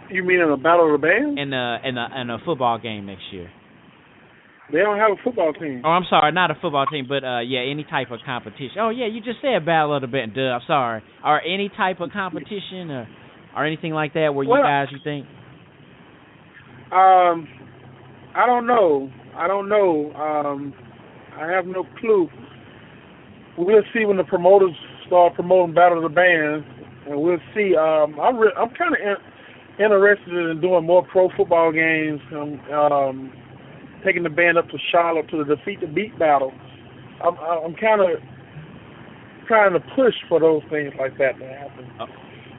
You mean in a battle of the bands? In a football game next year. They don't have a football team. Oh, I'm sorry, not a football team, but any type of competition. Oh, yeah, you just said battle of the band. Duh, I'm sorry. Or any type of competition or anything like that where you think? I don't know. I have no clue. We'll see when the promoters start promoting Battle of the Bands, and we'll see. I'm kind of interested in doing more pro football games. Taking the band up to Charlotte to the Defeat the Beat battle. I'm kind of trying to push for those things like that to happen.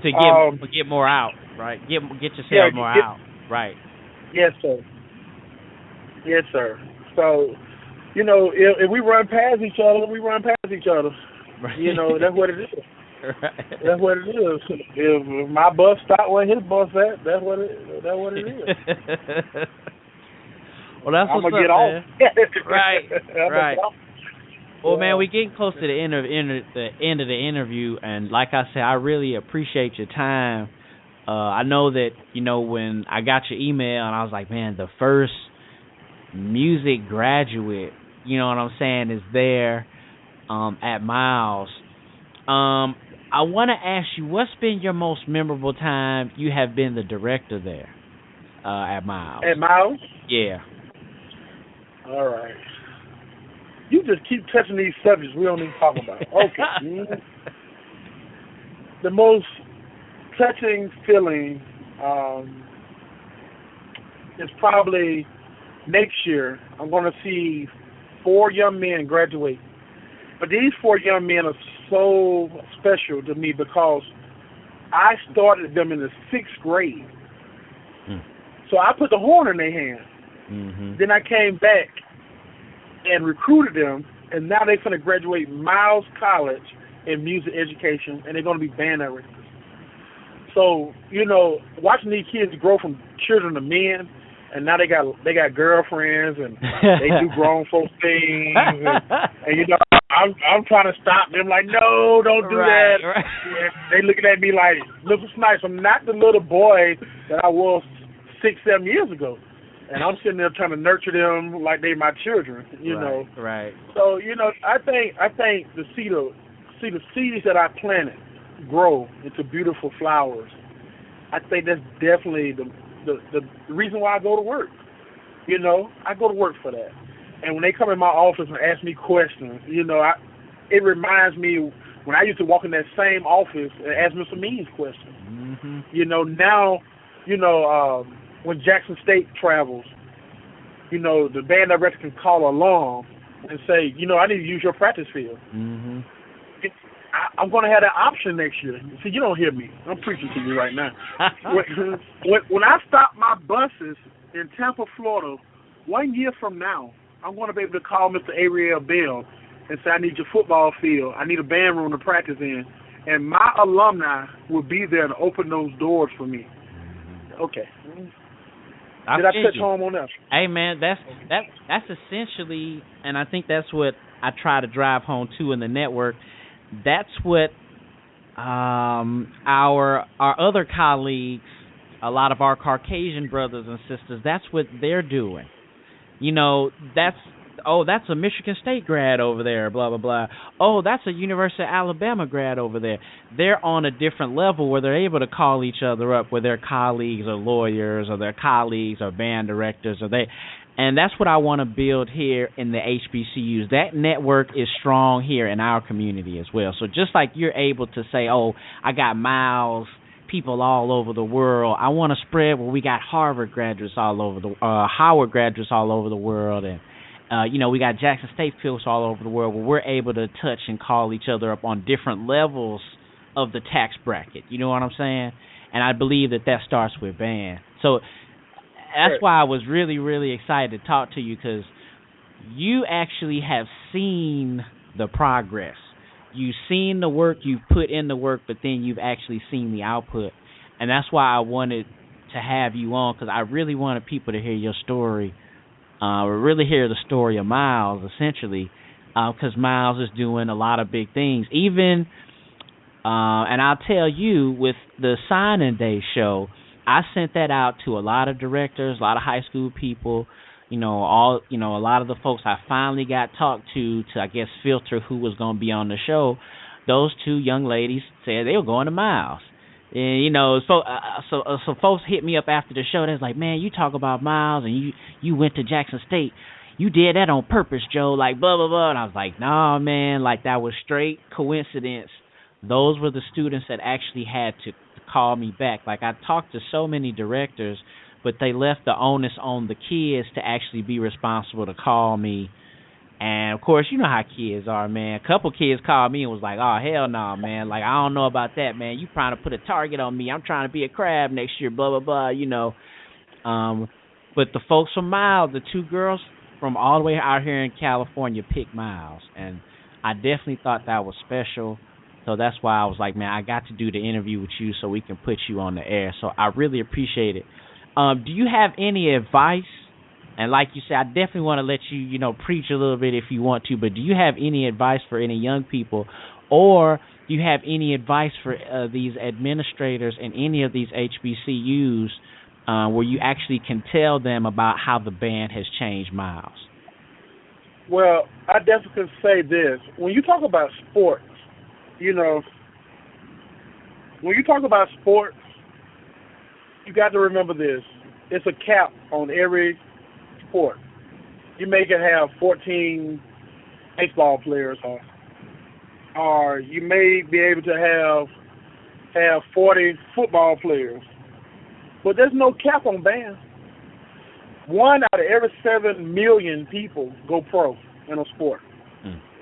To get more out, right? Get yourself more out, right? Yes, sir. Yes, sir. So, if we run past each other, we run past each other. Right. That's what it is. Right. That's what it is. If my bus stopped where his bus at, that's what it is. Well, that's what's I'm gonna get off. Right. Well, man, we're getting close to the end of the interview, and like I said, I really appreciate your time. I know that, when I got your email, and I was like, man, the first music graduate, you know what I'm saying, is there at Miles. I want to ask you, what's been your most memorable time you have been the director there at Miles? At Miles? Yeah. All right. You just keep touching these subjects we don't even talk about. Okay. The most touching feeling is probably next year. I'm going to see 4 young men graduate. But these 4 young men are so special to me because I started them in the 6th grade. So I put the horn in their hand. Mm-hmm. Then I came back and recruited them, and now they're going to graduate Miles College in music education, and they're going to be band directors. So, watching these kids grow from children to men, and now they got girlfriends, and they do grown folks things, and I'm trying to stop them, like, no, don't do that. Right. They looking at me like, Mr. Snipes, I'm not the little boy that I was 6-7 years ago. and I'm sitting there trying to nurture them like they my children, you know. Right. So, you know, I think to see the seeds that I planted grow into beautiful flowers, I think that's definitely the reason why I go to work. You know, I go to work for that. And when they come in my office and ask me questions, you know, it reminds me when I used to walk in that same office and ask Mr. Means questions. Mm-hmm. You know, now, you know, when Jackson State travels, you know, the band director can call along and say, you know, I need to use your practice field. Mm-hmm. I'm going to have that option next year. See, you don't hear me. I'm preaching to you right now. When I stop my buses in Tampa, Florida, 1 year from now, I'm going to be able to call Mr. Ariel Bell and say, I need your football field. I need a band room to practice in. And my alumni will be there to open those doors for me. Okay. Did I touch home on that? Hey, man, that's essentially, and I think that's what I try to drive home, too, in the network. That's what our other colleagues, a lot of our Caucasian brothers and sisters, that's what they're doing. You know, that's a Michigan State grad over there, blah, blah, blah. Oh, that's a University of Alabama grad over there. They're on a different level where they're able to call each other up, where their colleagues are lawyers or their colleagues are band directors, and that's what I want to build here in the HBCUs. That network is strong here in our community as well. So just like you're able to say, oh, I got Miles, people all over the world, I want to spread where we got Harvard graduates all over Howard graduates all over the world, and you know, we got Jackson State folks all over the world where we're able to touch and call each other up on different levels of the tax bracket. You know what I'm saying? And I believe that starts with band. So that's why I was really, really excited to talk to you, because you actually have seen the progress. You've seen the work, you've put in the work, but then you've actually seen the output. And that's why I wanted to have you on, because I really wanted people to hear your story, really hear the story of Miles, essentially, because Miles is doing a lot of big things. Even, and I'll tell you, with the signing day show, I sent that out to a lot of directors, a lot of high school people, a lot of the folks I finally got talked to I guess filter who was going to be on the show. Those two young ladies said they were going to Miles. And, so folks hit me up after the show. They was like, man, you talk about Miles and you went to Jackson State. You did that on purpose, Joe, like blah, blah, blah. And I was like, nah, man, like that was straight coincidence. Those were the students that actually had to call me back. Like I talked to so many directors, but they left the onus on the kids to actually be responsible to call me. And, of course, you know how kids are, man. A couple kids called me and was like, oh, hell no, man. Like, I don't know about that, man. You trying to put a target on me. I'm trying to be a crab next year, blah, blah, blah, But the folks from Miles, the two girls from all the way out here in California picked Miles. And I definitely thought that was special. So that's why I was like, man, I got to do the interview with you so we can put you on the air. So I really appreciate it. Do you have any advice? And like you said, I definitely want to let you, preach a little bit if you want to, but do you have any advice for any young people, or do you have any advice for these administrators in any of these HBCUs where you actually can tell them about how the band has changed Miles? Well, I definitely can say this. When you talk about sports, you got to remember this. It's a cap on every sport. You may can have 14 baseball players, or you may be able to have 40 football players. But there's no cap on bands. 1 out of every 7 million people go pro in a sport.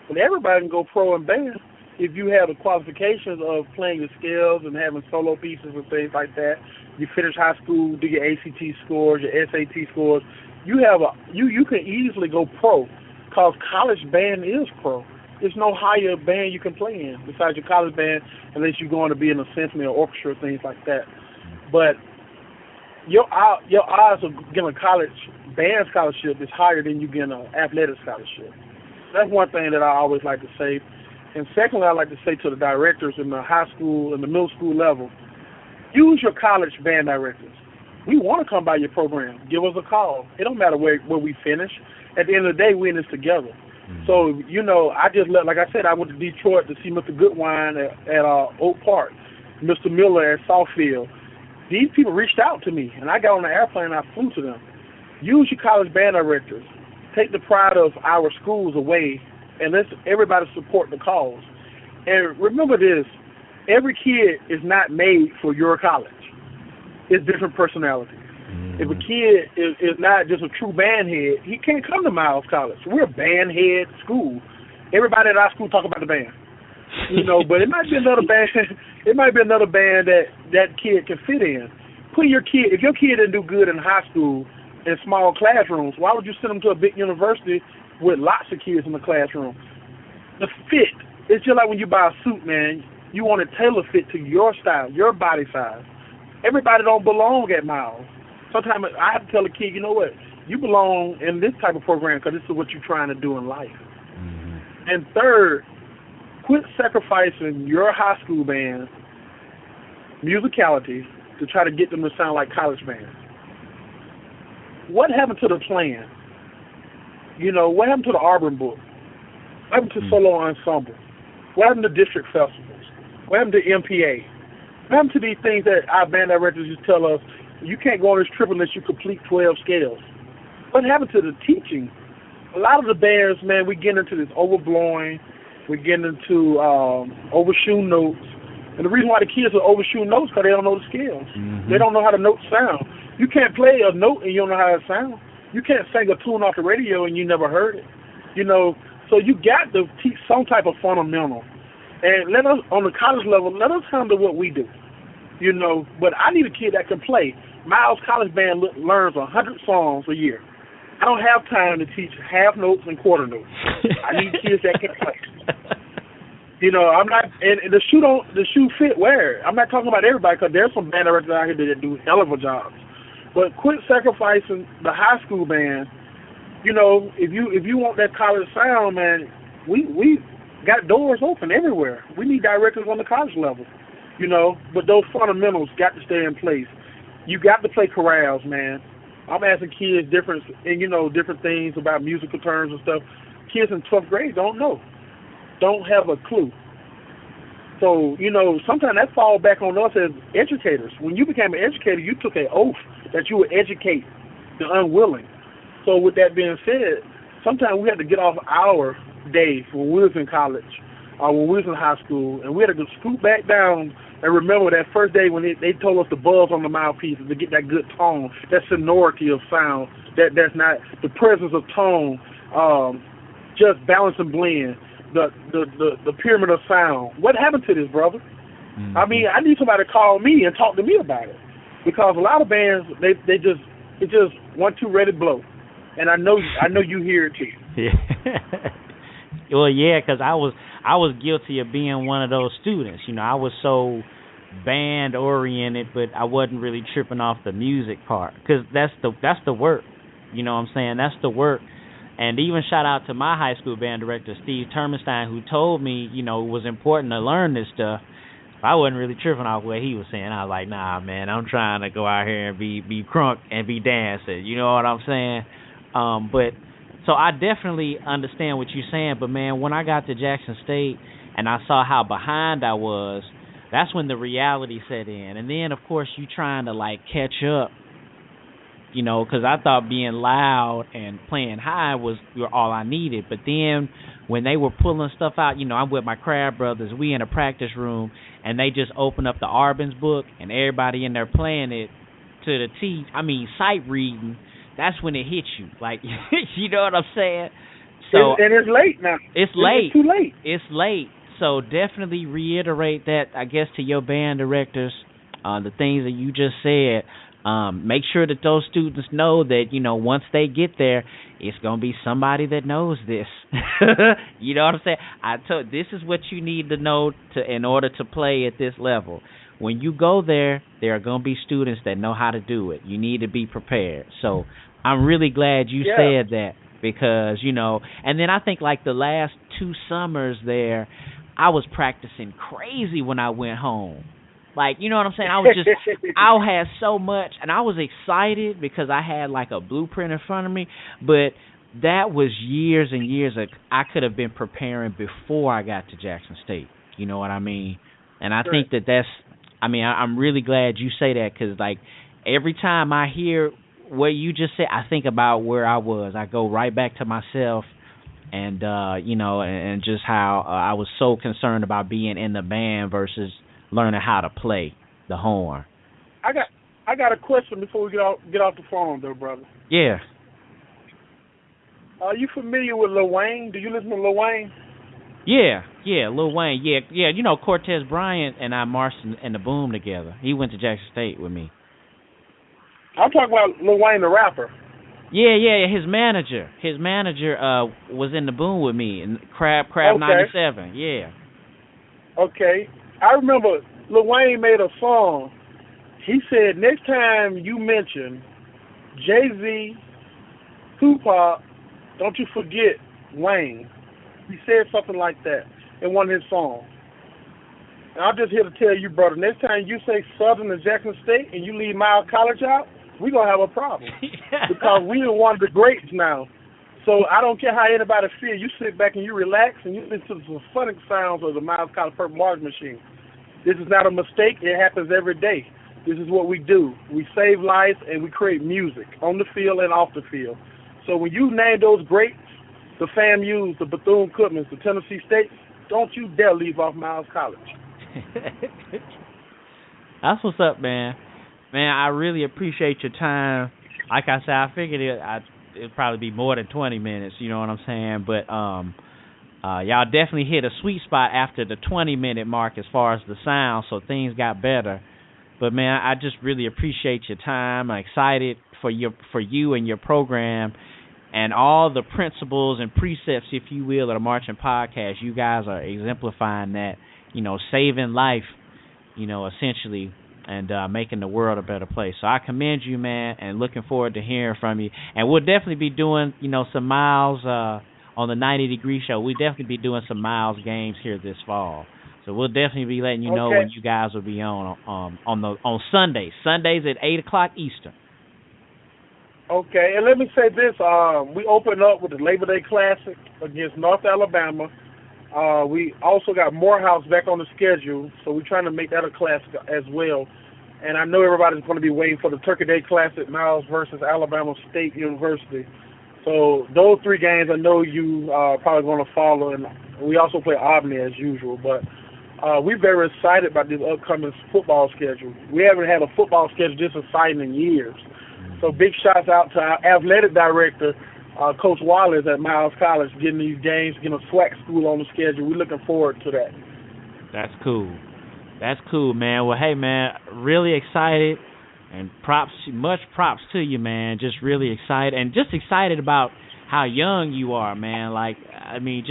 But everybody can go pro in bands if you have the qualifications of playing the scales and having solo pieces and things like that. You finish high school, do your ACT scores, your SAT scores. You can easily go pro, because college band is pro. There's no higher band you can play in besides your college band, unless you're going to be in a symphony or orchestra, things like that. But your odds of getting a college band scholarship is higher than you getting an athletic scholarship. That's one thing that I always like to say. And secondly, I like to say to the directors in the high school and the middle school level, use your college band directors. we want to come by your program. Give us a call. It don't matter where we finish. At the end of the day, we're in this together. So, I just like I said, I went to Detroit to see Mr. Goodwine at Oak Park, Mr. Miller at Southfield. These people reached out to me, and I got on the airplane and I flew to them. Use your college band directors. Take the pride of our schools away, and let's everybody support the cause. And remember this, every kid is not made for your college. It's different personalities. If a kid is not just a true band head, he can't come to Miles College. We're a band head school. Everybody at our school talk about the band. But it might be another band. It might be another band that kid can fit in. Put your kid. If your kid didn't do good in high school in small classrooms, why would you send them to a big university with lots of kids in the classroom? The fit. It's just like when you buy a suit, man. You want to tailor fit to your style, your body size. Everybody don't belong at Miles. Sometimes I have to tell a kid, you know what? You belong in this type of program because this is what you're trying to do in life. And third, quit sacrificing your high school band musicality to try to get them to sound like college bands. What happened to the plan? What happened to the Auburn book? What happened to solo ensemble? What happened to district festivals? What happened to MPA? What happened to these things that our band directors just tell us, you can't go on this trip unless you complete 12 scales? What happened to the teaching? A lot of the bands, man, we get into this overblowing. We get into overshoe notes. And the reason why the kids are overshoe notes because they don't know the scales. They don't know how the notes sound. You can't play a note and you don't know how it sounds. You can't sing a tune off the radio and you never heard it. So you got to teach some type of fundamental. And let us, on the college level, let us handle what we do. But I need a kid that can play. Miles College Band learns 100 songs a year. I don't have time to teach half notes and quarter notes. I need kids that can play. I'm not, and the shoe fit wear. I'm not talking about everybody because there's some band directors out here that do hell of a jobs. But quit sacrificing the high school band. If you want that college sound, man, we got doors open everywhere. We need directors on the college level. But those fundamentals got to stay in place. You got to play chorales, man. I'm asking kids different things about musical terms and stuff. Kids in 12th grade don't have a clue. So, sometimes that falls back on us as educators. When you became an educator, you took an oath that you would educate the unwilling. So with that being said, sometimes we had to get off our day when we was in college or when we was in high school, and we had to scoot back down and remember that first day when they told us to buzz on the mouthpiece to get that good tone, that sonority of sound, that's not the presence of tone, just balance and blend, the pyramid of sound. What happened to this, brother? I mean, I need somebody to call me and talk to me about it, because a lot of bands it's just 1, 2, ready, blow, and I know you hear it too. Yeah. Well, yeah, because I was guilty of being one of those students. I was so band oriented, but I wasn't really tripping off the music part, because that's the work. You know what I'm saying? That's the work. And even shout out to my high school band director, Steve Termenstein, who told me, it was important to learn this stuff. I wasn't really tripping off what he was saying. I was like, nah, man, I'm trying to go out here and be crunk and be dancing. You know what I'm saying? But so I definitely understand what you're saying. But, man, when I got to Jackson State and I saw how behind I was, that's when the reality set in. And then, of course, you trying to, catch up, because I thought being loud and playing high was all I needed. But then when they were pulling stuff out, I'm with my Crab Brothers. We in a practice room, and they just open up the Arbin's book, and everybody in there playing it to the T. Sight reading. That's when it hits you. You know what I'm saying? So and it's late now. It's late. It's too late. It's late. So definitely reiterate that, I guess, to your band directors, the things that you just said. Make sure that those students know that, once they get there, it's going to be somebody that knows this. You know what I'm saying? This is what you need to know in order to play at this level. When you go there are going to be students that know how to do it. You need to be prepared. So I'm really glad you said that, because, and then I think the last 2 summers there, I was practicing crazy when I went home. Like, you know what I'm saying? I had so much, and I was excited because I had like a blueprint in front of me, but that was years and years I could have been preparing before I got to Jackson State. You know what I mean? And I think I'm really glad you say that, because like every time I hear what you just said, I think about where I was. I go right back to myself, and and just how I was so concerned about being in the band versus learning how to play the horn. I got a question before we get off the phone, though, brother. Yeah. Are you familiar with Lil Wayne? Do you listen to Lil Wayne? Yeah, Lil Wayne. Yeah. You know, Cortez Bryant and I marched in the Boom together. He went to Jackson State with me. I'm talking about Lil Wayne, the rapper. Yeah. His manager was in the Boom with me in Crab 97. Yeah. Okay. I remember Lil Wayne made a song. He said, next time you mention Jay-Z, Tupac, don't you forget Wayne. He said something like that in one of his songs. And I'm just here to tell you, brother, next time you say Southern and Jackson State and you leave Miles College out, we're going to have a problem. Because we are one of the greats now. So I don't care how anybody feels. You sit back and you relax and you listen to the phonic sounds of the Miles College Purple March Machine. This is not a mistake. It happens every day. This is what we do. We save lives and we create music on the field and off the field. So when you name those greats, the FAMUs, the Bethune-Cookmans, the Tennessee States, don't you dare leave off Miles College. That's what's up, man. Man, I really appreciate your time. Like I said, I figured it'd probably be more than 20 minutes, you know what I'm saying? But y'all definitely hit a sweet spot after the 20-minute mark as far as the sound, so things got better. But, man, I just really appreciate your time. I'm excited for you and your program and all the principles and precepts, if you will, of the Marching Podcast. You guys are exemplifying that, saving life, essentially, and making the world a better place. So I commend you, man, and looking forward to hearing from you. And we'll definitely be doing, some Miles on the 90 Degree Show. We'll definitely be doing some Miles games here this fall. So we'll definitely be letting you know when you guys will be on Sundays. Sundays at 8 o'clock Eastern. Okay, and let me say this. We opened up with the Labor Day Classic against North Alabama. We also got Morehouse back on the schedule, so we're trying to make that a classic as well. And I know everybody's going to be waiting for the Turkey Day Classic, Miles versus Alabama State University. So those three games I know you are probably going to follow, and we also play Albany as usual. But we're very excited about this upcoming football schedule. We haven't had a football schedule this exciting in years. So big shouts out to our athletic director, Coach Wallace at Miles College, getting these games, getting a SWAC school on the schedule. We're looking forward to that. That's cool, man. Well, hey, man, really excited, and much props to you, man. Just really excited, and just excited about how young you are, man. Like, I mean,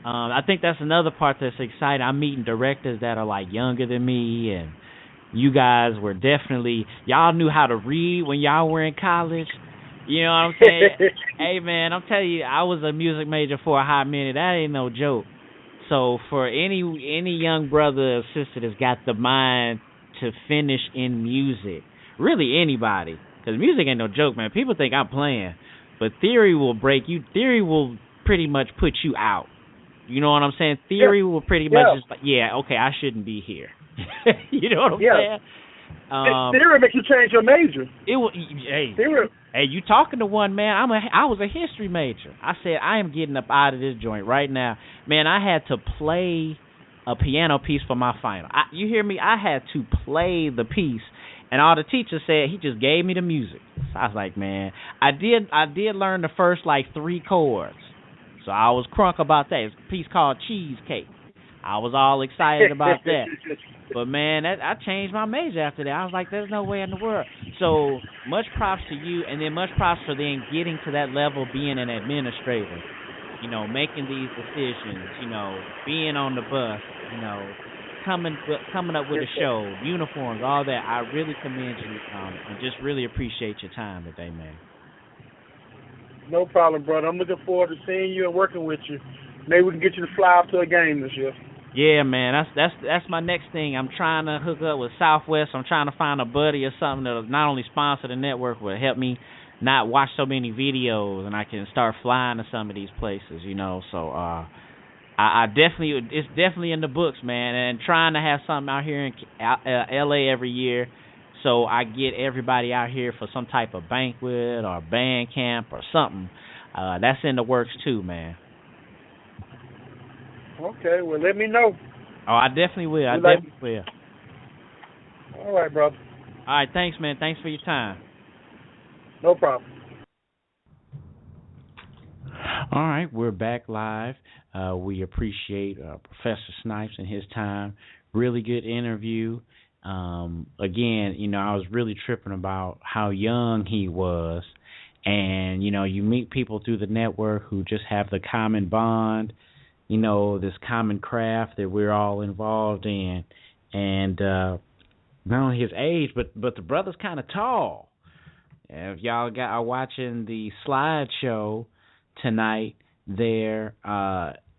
I think that's another part that's exciting. I'm meeting directors that are, like, younger than me, and you guys were definitely, y'all knew how to read when y'all were in college. You know what I'm saying? Hey, man, I'm telling you, I was a music major for a hot minute. That ain't no joke. So for any young brother or sister that's got the mind to finish in music, really anybody, because music ain't no joke, man. People think I'm playing, but theory will break you. Theory will pretty much put you out. You know what I'm saying? Theory will pretty much just like, okay, I shouldn't be here. You know what I'm saying? Theory makes you change your major. Hey, you talking to one, man. I was a history major. I said, I am getting up out of this joint right now. Man, I had to play a piano piece for my final. You hear me? I had to play the piece, and all the teacher said, he just gave me the music. So I was like, man, I did learn the first, 3 chords. So I was crunk about that. It's a piece called Cheesecake. I was all excited about that. But, man, I changed my major after that. I was like, there's no way in the world. So much props to you, and then much props for then getting to that level, being an administrator, making these decisions, being on the bus, coming up with a show, uniforms, all that. I really commend you and just really appreciate your time today, man. No problem, brother. I'm looking forward to seeing you and working with you. Maybe we can get you to fly out to a game this year. Yeah, man, that's my next thing. I'm trying to hook up with Southwest. I'm trying to find a buddy or something that'll not only sponsor the network, but help me not watch so many videos, and I can start flying to some of these places, you know. So I definitely, it's definitely in the books, man, and trying to have something out here in LA every year, so I get everybody out here for some type of banquet or band camp or something. That's in the works too, man. Okay, well, let me know. Oh, I definitely will. Will. All right, brother. All right, thanks, man. Thanks for your time. No problem. All right, we're back live. We appreciate Professor Snipes and his time. Really good interview. Again, you know, I was really tripping about how young he was. And, you know, you meet people through the network who just have the common bond, you know, this common craft that we're all involved in. And not only his age, but the brother's kind of tall. If y'all are watching the slideshow tonight, there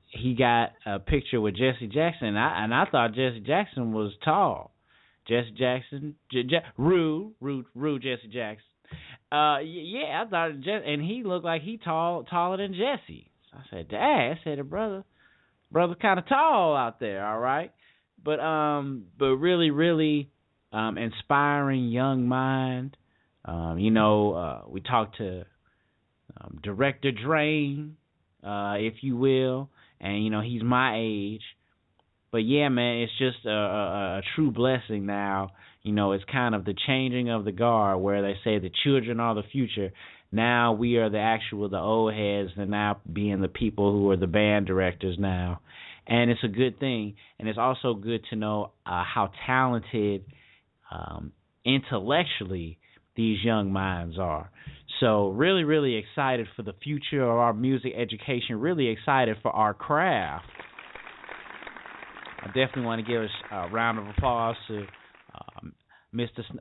he got a picture with Jesse Jackson, and I thought Jesse Jackson was tall. Jesse Jackson, rude Jesse Jackson. Yeah, I thought and he looked like he taller than Jesse. So I said, Dad, the brother kind of tall out there, all right. But really inspiring young mind. You know, we talked to Director Drain, if you will, and you know he's my age. But yeah, man, it's just a true blessing now. You know, it's kind of the changing of the guard where they say the children are the future. Now we are the old heads, and now being the people who are the band directors now. And it's a good thing. And it's also good to know how talented intellectually these young minds are. So really excited for the future of our music education, really excited for our craft. I definitely want to give a round of applause to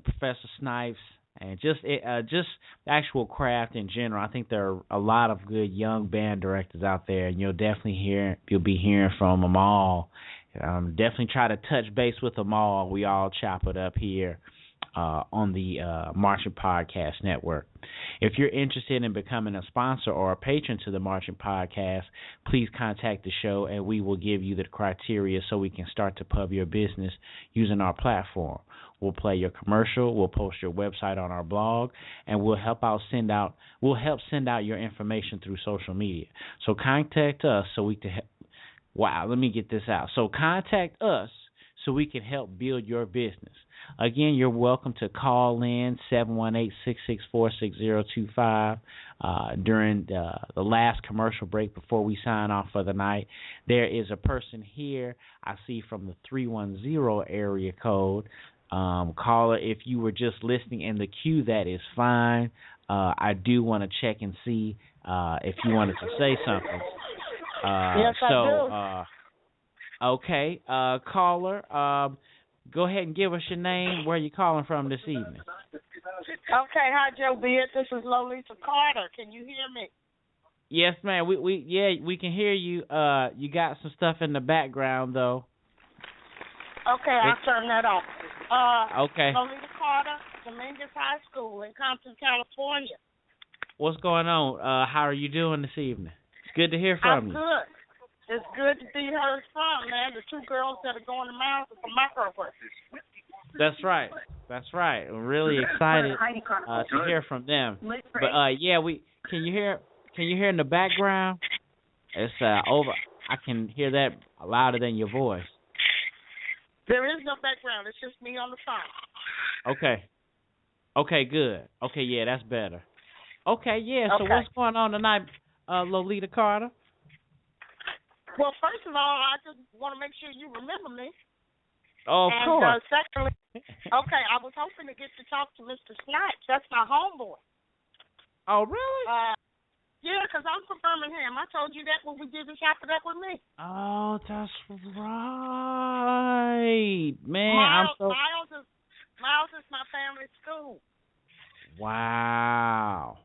Professor Snipes and just the actual craft in general. I think there are a lot of good young band directors out there, and you'll be hearing from them all. Definitely try to touch base with them all. We all chop it up here on the Marching Podcast Network. If you're interested in becoming a sponsor or a patron to the Marching Podcast, please contact the show and we will give you the criteria so we can start to pub your business using our platform. We'll play your commercial, we'll post your website on our blog, and we'll help send out your information through social media. So contact us so we can let me get this out. So contact us so we can help build your business. Again, you're welcome to call in 718-664-6025 during the last commercial break before we sign off for the night. There is a person here I see from the 310 area code. Caller, if you were just listening in the queue, that is fine. I do want to check and see if you wanted to say something. Yes, I do. Okay, caller, go ahead and give us your name, where you calling from this evening. Okay, hi, Joe Beard. This is Lolita Carter. Can you hear me? Yes, ma'am. We can hear you. You got some stuff in the background, though. Okay, I'll turn that off. Okay. Lolita Carter, Dominguez High School in Compton, California. What's going on? How are you doing this evening? It's good to hear from you. I'm good. It's good to be heard from, man. The two girls that are going to mountain for microaggressions. That's right. We're really excited to hear from them. But can you hear in the background? It's over. I can hear that louder than your voice. There is no background. It's just me on the phone. Okay, good. Okay, yeah, that's better. Okay, yeah. So what's going on tonight, Lolita Carter? Well, first of all, I just want to make sure you remember me. Oh, of course. Secondly, I was hoping to get to talk to Mr. Snipes. That's my homeboy. Oh, really? Yeah, because I'm from Birmingham. I told you that when we did the Choppin It Up with me. Oh, that's right. Man, Miles is my family school. Wow.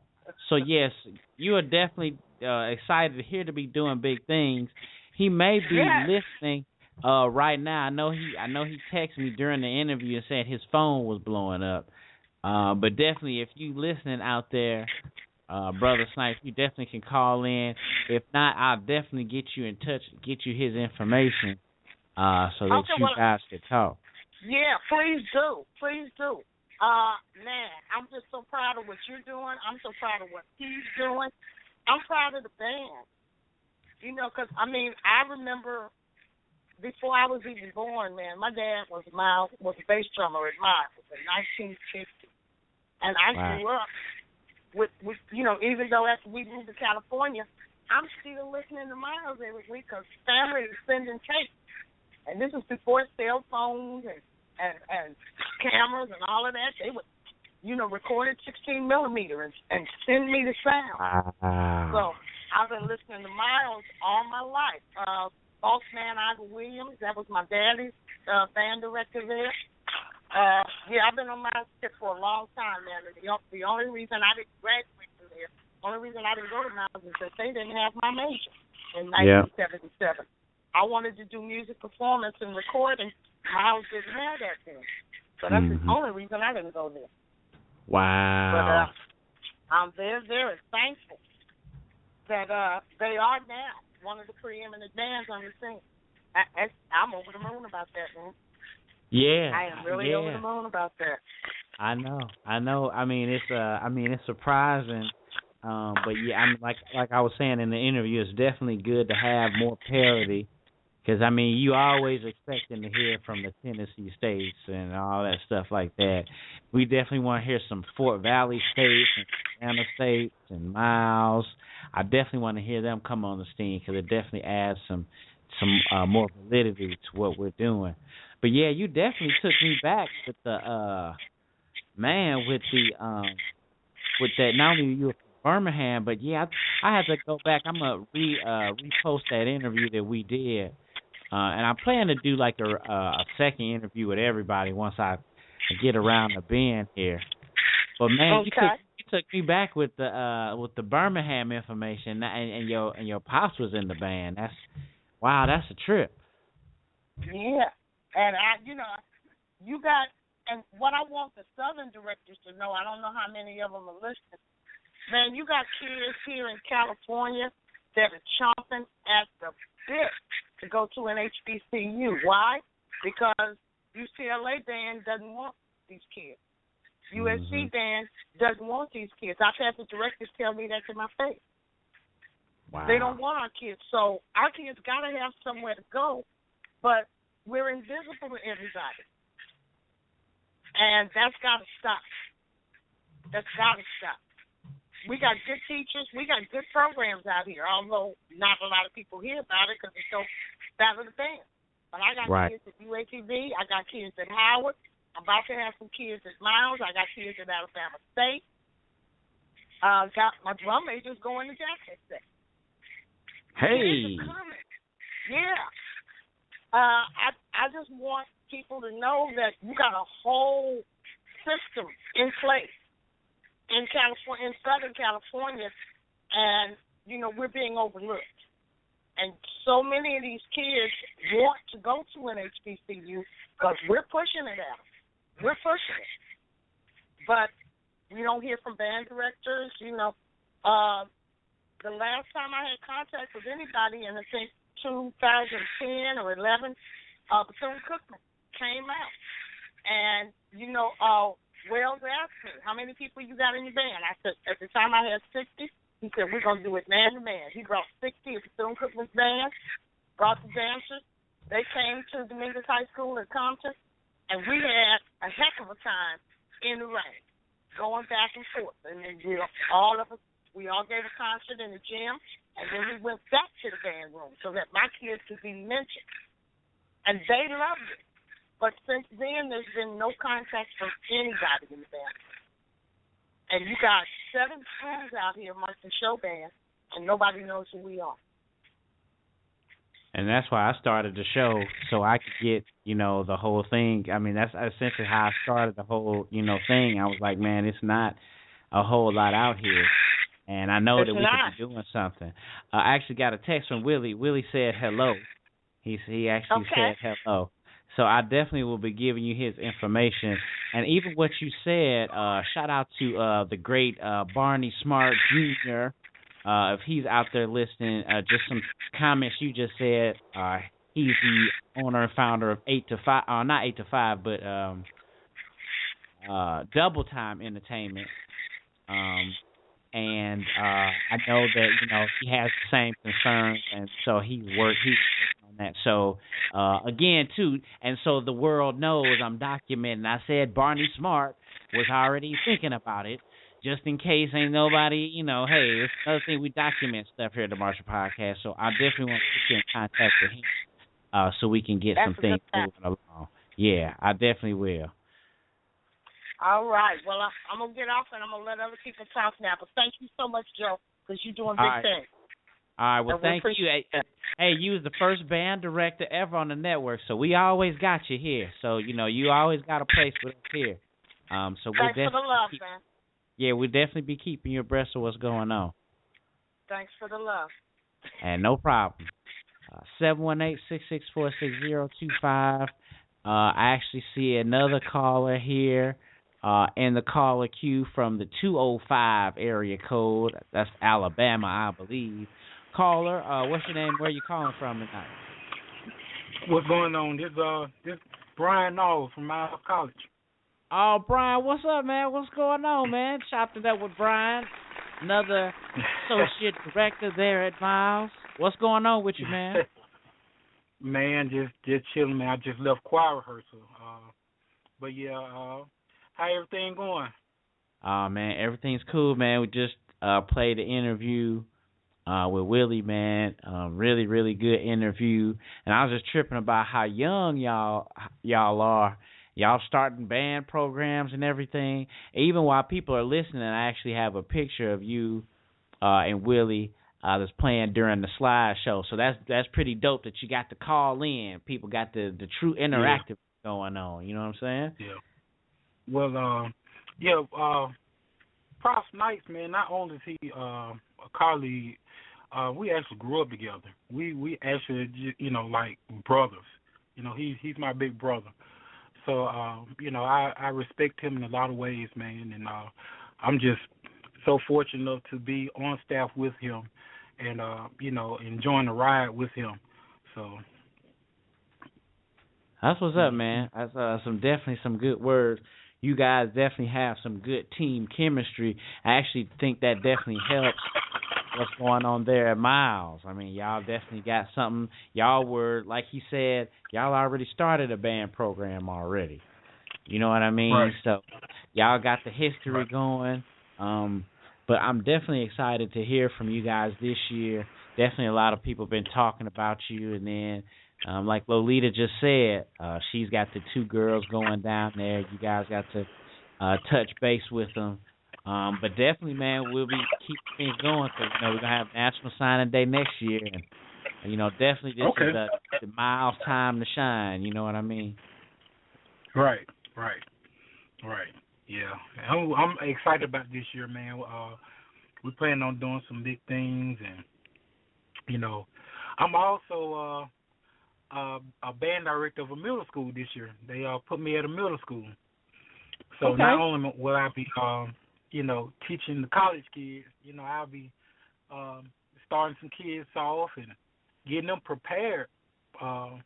So, yes, you are definitely excited here to be doing big things. He may be listening Right now, I know he texted me during the interview and said his phone was blowing up. But definitely, if you listening out there, Brother Snipes, you definitely can call in. If not, I'll definitely get you in touch, get you his information, so that you guys can talk. Yeah, please do. Please do. Man, I'm just so proud of what you're doing. I'm so proud of what he's doing. I'm proud of the band. You know, because, I mean, I remember before I was even born, man, my dad was a bass drummer at Miles in 1950. And I grew up with, you know, even though after we moved to California, I'm still listening to Miles every week because family is sending tapes. And this is before cell phones and cameras and all of that. They would, you know, record it 16 millimeter and send me the sound. So I've been listening to Miles all my life. Boss Man Ivor Williams, that was my daddy's band director there. Yeah, I've been on Miles tip for a long time, man. And the only reason I didn't graduate from there, only reason I didn't go to Miles is that they didn't have my major in 1977. I wanted to do music performance and recording. Miles didn't have that then. So that's the only reason I didn't go there. Wow. But I'm very, very thankful that they are now one of the preeminent bands on the scene. I'm over the moon about that, man. Yeah. I am really over the moon about that. I know. I mean, it's surprising. But yeah, I mean, like I was saying in the interview, it's definitely good to have more parity. Because, I mean, you always expecting to hear from the Tennessee states and all that stuff like that. We definitely want to hear some Fort Valley states and Atlanta states and Miles. I definitely want to hear them come on the scene because it definitely adds some more validity to what we're doing. But, yeah, you definitely took me back with the, with that, not only you were from Birmingham, but, yeah, I had to go back. I'm going to repost that interview that we did. And I plan to do like a second interview with everybody once I get around the bend here. But man, you took me back with the Birmingham information, and your pops was in the band. That's a trip. Yeah, and you got, and what I want the Southern directors to know, I don't know how many of them are listening. Man, you got kids here in California that are chomping at the bit to go to an HBCU. Why? Because UCLA band doesn't want these kids. USC band doesn't want these kids. I've had the directors tell me that to my face. Wow. They don't want our kids. So our kids got to have somewhere to go, but we're invisible to everybody. And that's got to stop. That's got to stop. We got good teachers. We got good programs out here, although not a lot of people hear about it because it's so bad of the band. But I got kids at UATV. I got kids at Howard. I'm about to have some kids at Miles. I got kids at Alabama State. Got my drum major's going to Jackson State. Hey. Yeah. I just want people to know that you got a whole system in place in California, in Southern California, and we're being overlooked. And so many of these kids want to go to an HBCU because we're pushing it out. We're pushing it, but we don't hear from band directors. The last time I had contact with anybody, and I think 2010 or 11, Recruitment came out, and Wells asked me, how many people you got in your band? I said, at the time I had 60. He said, we're going to do it man to man. He brought 60 of the Cookman's band, brought the dancers. They came to Dominguez High School in Compton, and we had a heck of a time in the rain, going back and forth. And then all of us, we all gave a concert in the gym, and then we went back to the band room so that my kids could be mentioned. And they loved it. But since then, there's been no contact from anybody in the band. And you got 7 schools out here marching show band, and nobody knows who we are. And that's why I started the show, so I could get, the whole thing. I mean, that's essentially how I started the whole, thing. I was like, man, it's not a whole lot out here. And I know that we could be doing something. I actually got a text from Willie. Willie said hello. He actually said hello. So I definitely will be giving you his information. And even what you said, shout out to the great Barney Smart Jr. If he's out there listening, just some comments you just said. He's the owner and founder of 8 to 5, not 8 to 5, but Double Time Entertainment. And I know that, he has the same concerns, and so he's working on that. So, again, too, and so the world knows I'm documenting. I said Barney Smart was already thinking about it, just in case ain't nobody, hey, it's another thing, we document stuff here at the Martian Podcast, so I definitely want to put you in contact with him so we can get some things moving along. Yeah, I definitely will. All right. Well, I'm going to get off, and I'm going to let other people talk now. But thank you so much, Joe, because you're doing big things. All right. Well, thank you. Hey, you was the first band director ever on the network, so we always got you here. So, you always got a place with us here. So Thanks for the love, man. Yeah, we'll definitely be keeping you abreast of what's going on. Thanks for the love. And no problem. 718-664-6025. I actually see another caller here. In the caller queue from the 205 area code. That's Alabama, I believe. Caller, what's your name? Where are you calling from tonight? What's going on? This Brian Knowles from Miles College. Oh, Brian, what's up, man? What's going on, man? Chopped it up with Brian, another associate director there at Miles. What's going on with you, man? Man, just chilling, man. I just left choir rehearsal. But yeah, how everything going? Man, everything's cool, man. We just played the interview with Willie, man. Really, really good interview. And I was just tripping about how young y'all are. Y'all starting band programs and everything. Even while people are listening, I actually have a picture of you and Willie that's playing during the slideshow. So that's pretty dope that you got to call in. People got the true interactive going on. You know what I'm saying? Yeah. Well, Prof Snipes, man, not only is he a colleague, we actually grew up together. We actually, like brothers. He's my big brother. So, I respect him in a lot of ways, man, and I'm just so fortunate to be on staff with him and, enjoying the ride with him. So. That's what's up, man. That's definitely some good words. You guys definitely have some good team chemistry. I actually think that definitely helps what's going on there at Miles. I mean, y'all definitely got something. Y'all were, like he said, y'all already started a band program already. You know what I mean? Right. So y'all got the history going. But I'm definitely excited to hear from you guys this year. Definitely a lot of people been talking about you. And then, like Lolita just said, she's got the two girls going down there. You guys got to touch base with them. But definitely, man, we'll be keeping things going. So, we're going to have National Signing Day next year. And, definitely this is the Miles time to shine. You know what I mean? Right. Yeah. I'm excited about this year, man. We plan on doing some big things. And, I'm also a band director of a middle school this year. They put me at a middle school. So not only will I be, teaching the college kids, I'll be starting some kids off and getting them prepared to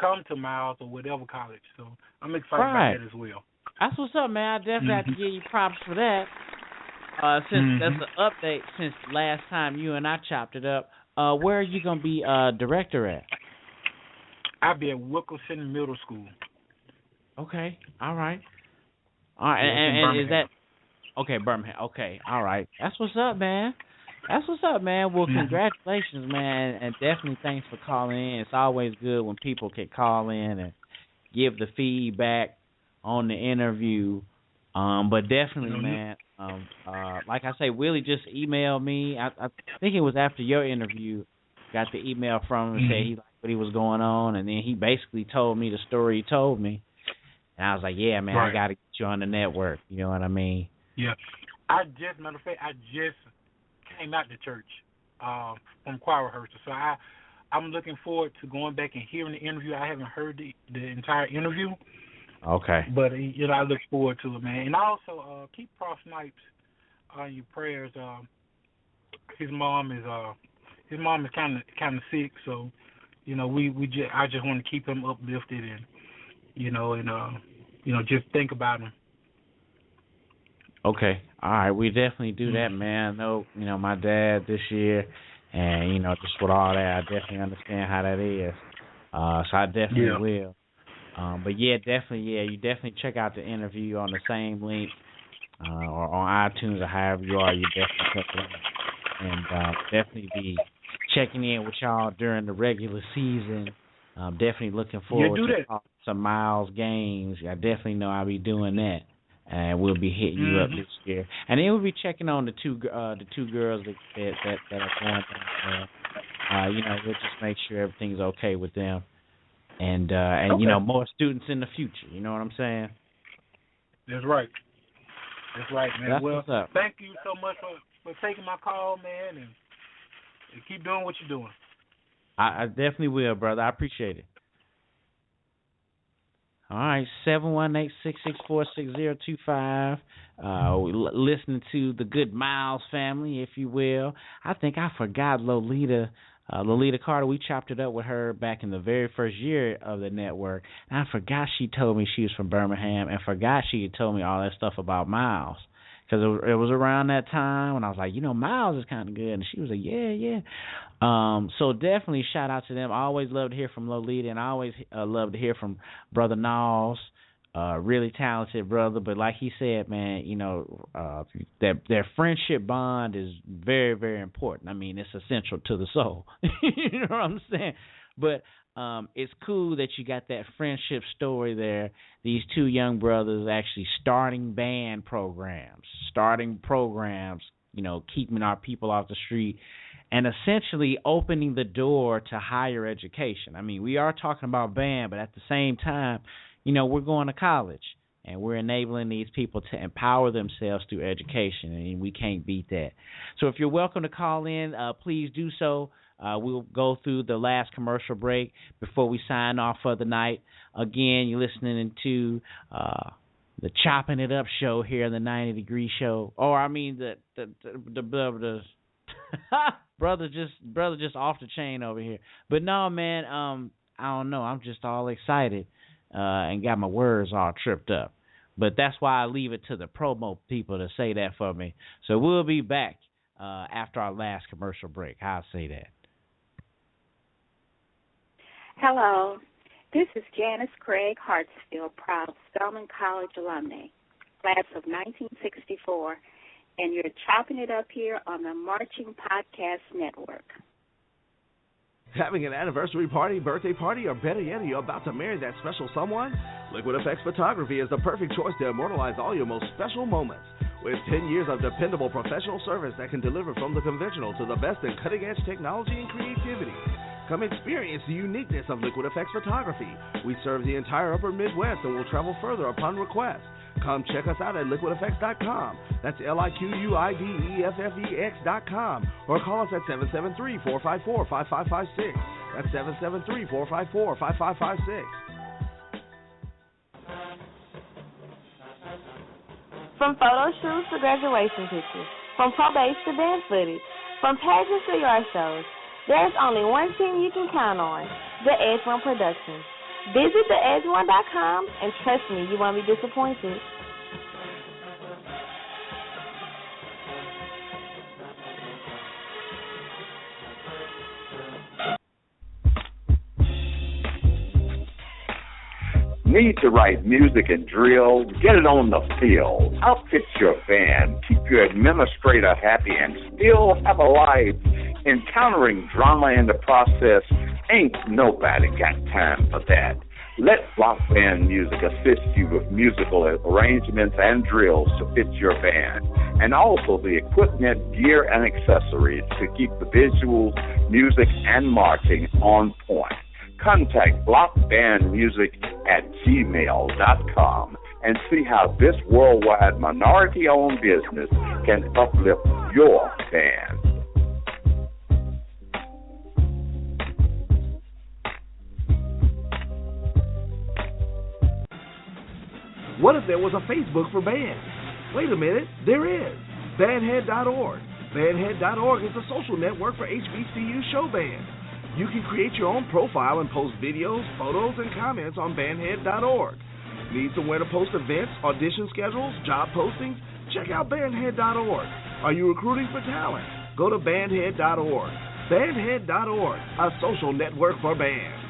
come to Miles or whatever college. So I'm excited about that as well. That's what's up, man. I definitely have to give you props for that. Since that's an update since last time you and I chopped it up, where are you going to be director at? I'll be at Wilkerson Middle School. Okay. All right. And is that... Okay, Birmingham. Okay, all right. That's what's up, man. Well, congratulations, man, and definitely thanks for calling in. It's always good when people can call in and give the feedback on the interview. But definitely, man, like I say, Willie just emailed me. I think it was after your interview. Got the email from him and said he liked what he was going on, and then he basically told me the story he told me. And I was like, yeah, man, I got to get you on the network. You know what I mean? Yeah. I just came out to church from choir rehearsal. So I'm looking forward to going back and hearing the interview. I haven't heard the entire interview. Okay. But I look forward to it, man. And also keep Prof Snipes on your prayers. His mom is kind of sick, so I just want to keep him uplifted and just think about him. Okay. All right. We definitely do that, man. No, my dad this year, and just with all that, I definitely understand how that is. So I definitely will. But you definitely check out the interview on the same link or on iTunes or however you are. You definitely check it out, and definitely be checking in with y'all during the regular season. Definitely looking forward to some Miles games. I definitely know I'll be doing that, and we'll be hitting you up this year. And then we'll be checking on the two girls that are going down. We'll just make sure everything's okay with them. And more students in the future. You know what I'm saying? That's right. That's right, man. That's well, what's up. Thank you so much for taking my call, man, and keep doing what you're doing. I definitely will, brother. I appreciate it. All right, 718-664-6025. Listening to the good Miles family, if you will. I think I forgot Lolita Carter. We chopped it up with her back in the very first year of the network. And I forgot she told me she was from Birmingham, and forgot she had told me all that stuff about Miles. Because it was around that time when I was like, Miles is kind of good. And she was like, yeah. So definitely shout out to them. I always love to hear from Lolita, and I always love to hear from Brother Knowles. Really talented brother. But like he said, man, their friendship bond is very, very important. I mean, it's essential to the soul. You know what I'm saying? But it's cool that you got that friendship story there. These two young brothers actually starting programs, keeping our people off the street, and essentially opening the door to higher education. I mean, we are talking about band, but at the same time, we're going to college, and we're enabling these people to empower themselves through education, and we can't beat that. So if you're welcome to call in, please do so. We'll go through the last commercial break before we sign off for the night. Again, you're listening to the Choppin It Up show here in the 90 Degree Show. Or I mean the brother just off the chain over here. But no, man, I don't know. I'm just all excited and got my words all tripped up. But that's why I leave it to the promo people to say that for me. So we'll be back after our last commercial break. I'll say that. Hello, this is Janice Craig Hartsfield, proud Spelman College alumni, class of 1964, and you're chopping it up here on the Marching Podcast Network. Having an anniversary party, birthday party, or better yet, you're about to marry that special someone? Liquid Effects Photography is the perfect choice to immortalize all your most special moments. With 10 years of dependable professional service that can deliver from the conventional to the best in cutting-edge technology and creativity. Come experience the uniqueness of Liquid Effects Photography. We serve the entire upper Midwest and will travel further upon request. Come check us out at liquideffects.com. That's LIQUIDEFFEX.com. Or call us at 773-454-5556. That's 773-454-5556. From photo shoots to graduation pictures, from probates to band footage, from pageants to yard shows, there's only one team you can count on, the Edge One Productions. Visit theedge1.com and trust me, you won't be disappointed. Need to write music and drill? Get it on the field. Outfit your band. Keep your administrator happy and still have a life. Encountering drama in the process, ain't nobody got time for that. Let Block Band Music assist you with musical arrangements and drills to fit your band, and also the equipment, gear, and accessories to keep the visuals, music, and marching on point. Contact blockbandmusic@gmail.com and see how this worldwide minority-owned business can uplift your band. What if there was a Facebook for bands? Wait a minute, there is. Bandhead.org. Bandhead.org is a social network for HBCU show bands. You can create your own profile and post videos, photos, and comments on Bandhead.org. Need somewhere to post events, audition schedules, job postings? Check out Bandhead.org. Are you recruiting for talent? Go to Bandhead.org. Bandhead.org, a social network for bands.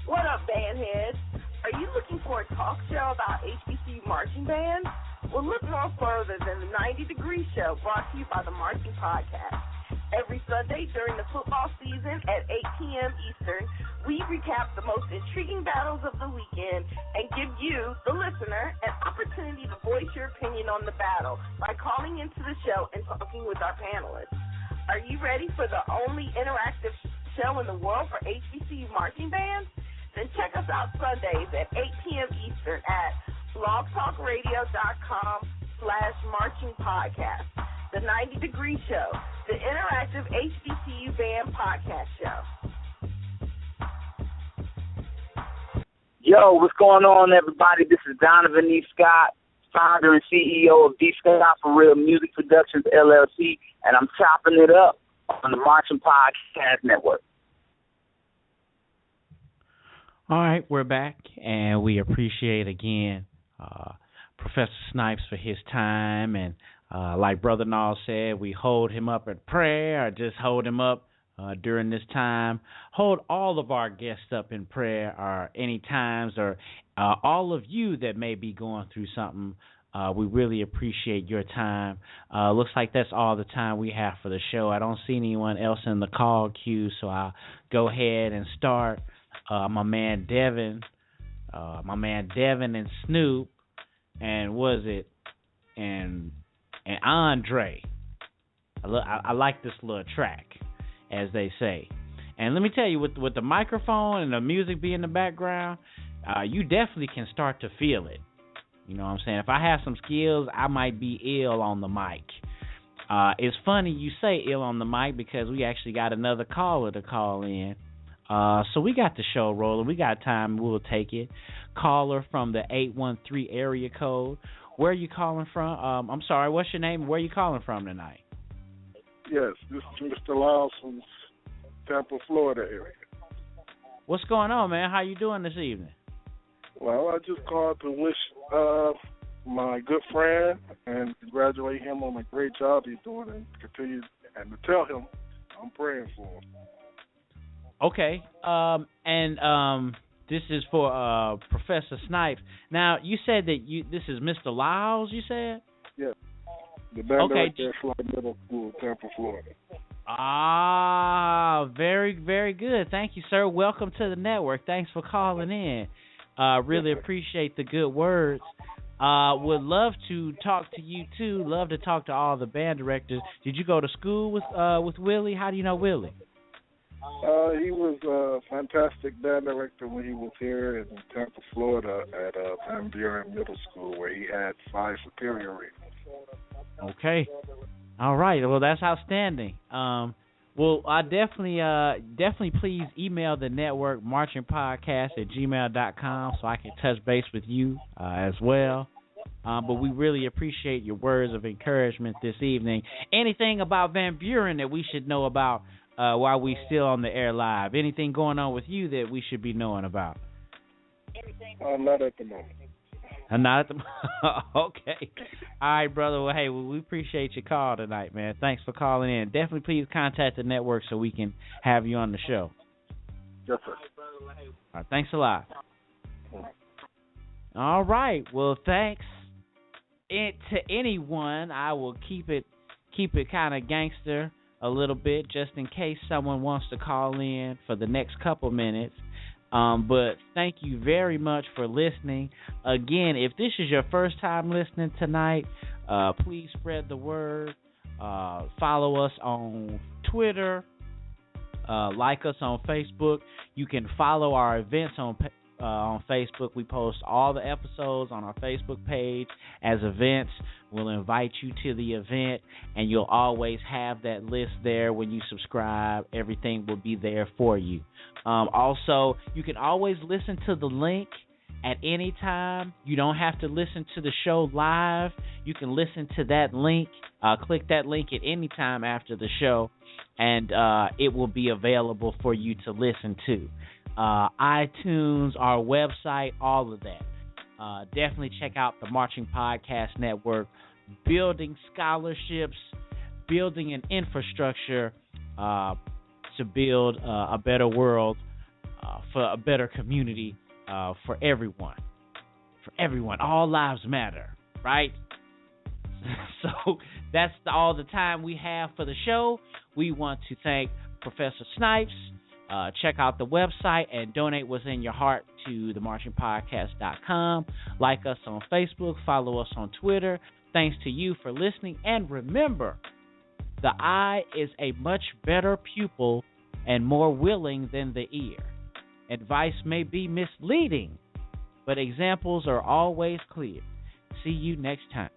What up, bandheads? Are you looking for a talk show about HBCU marching bands? Well, look no further than the 90-Degree Show, brought to you by the Marching Podcast. Every Sunday during the football season at 8 p.m. Eastern, we recap the most intriguing battles of the weekend and give you, the listener, an opportunity to voice your opinion on the battle by calling into the show and talking with our panelists. Are you ready for the only interactive show in the world for HBCU marching bands? Then check us out Sundays at 8 p.m. Eastern at blogtalkradio.com/marchingpodcast. The 90-Degree Show, the interactive HBCU band podcast show. Yo, what's going on, everybody? This is Donovan E. Scott, founder and CEO of D. Scott for Real Music Productions, LLC, and I'm chopping it up on the Marching Podcast Network. All right, we're back, and we appreciate, again, Professor Snipes for his time. And like Brother Nall said, we hold him up in prayer, or just hold him up during this time. Hold all of our guests up in prayer, or any times, or all of you that may be going through something. We really appreciate your time. Looks like that's all the time we have for the show. I don't see anyone else in the call queue, so I'll go ahead and start. My man Devin and Snoop, and Andre. I like this little track, as they say. And let me tell you, with the microphone and the music being in the background, you definitely can start to feel it. You know what I'm saying? If I have some skills, I might be ill on the mic. It's funny you say ill on the mic, because we actually got another caller to call in. So we got the show rolling. We got time. We'll take it. Caller from the 813 area code. Where are you calling from? I'm sorry, what's your name? Where are you calling from tonight? Yes, this is Mr. Lyles from Tampa, Florida area. What's going on, man? How you doing this evening? Well, I just called to wish my good friend and congratulate him on the great job he's doing, and continue, and to tell him I'm praying for him. Okay, this is for Professor Snipes. Now, you said that this is Mr. Lyles, you said? Yes. The band director at Fly Middle School, Tampa, Florida. Ah, very, very good. Thank you, sir. Welcome to the network. Thanks for calling in. Really appreciate the good words. Would love to talk to you, too. Love to talk to all the band directors. Did you go to school with Willie? How do you know Willie? He was a fantastic band director when he was here in Tampa, Florida at Van Buren Middle School, where he had 5 superior ratings. Okay. All right. Well, that's outstanding. Well, I definitely please email the network, marchingpodcast@gmail.com, so I can touch base with you as well. But we really appreciate your words of encouragement this evening. Anything about Van Buren that we should know about while we still on the air live? Anything going on with you that we should be knowing about? Not at the moment. Not at the Okay. All right, brother. Well, hey, we appreciate your call tonight, man. Thanks for calling in. Definitely please contact the network so we can have you on the show. Yes, sir. All right, thanks a lot. All right. Well, thanks to anyone. I will keep it kind of gangster a little bit, just in case someone wants to call in for the next couple minutes. But thank you very much for listening. Again, if this is your first time listening tonight, please spread the word. Follow us on Twitter. Like us on Facebook. You can follow our events on on Facebook. We post all the episodes on our Facebook page as events. We'll invite you to the event, and you'll always have that list there when you subscribe. Everything will be there for you. Also, you can always listen to the link at any time. You don't have to listen to the show live. You can listen to that link, click that link at any time after the show, and it will be available for you to listen to. iTunes, our website, all of that. Definitely check out the Marching Podcast Network, building scholarships, building an infrastructure to build a better world, for a better community, for everyone. For everyone. All lives matter, right? So that's all the time we have for the show. We want to thank Professor Snipes. Check out the website and donate what's in your heart to themarchingpodcast.com. Like us on Facebook. Follow us on Twitter. Thanks to you for listening. And remember, the eye is a much better pupil and more willing than the ear. Advice may be misleading, but examples are always clear. See you next time.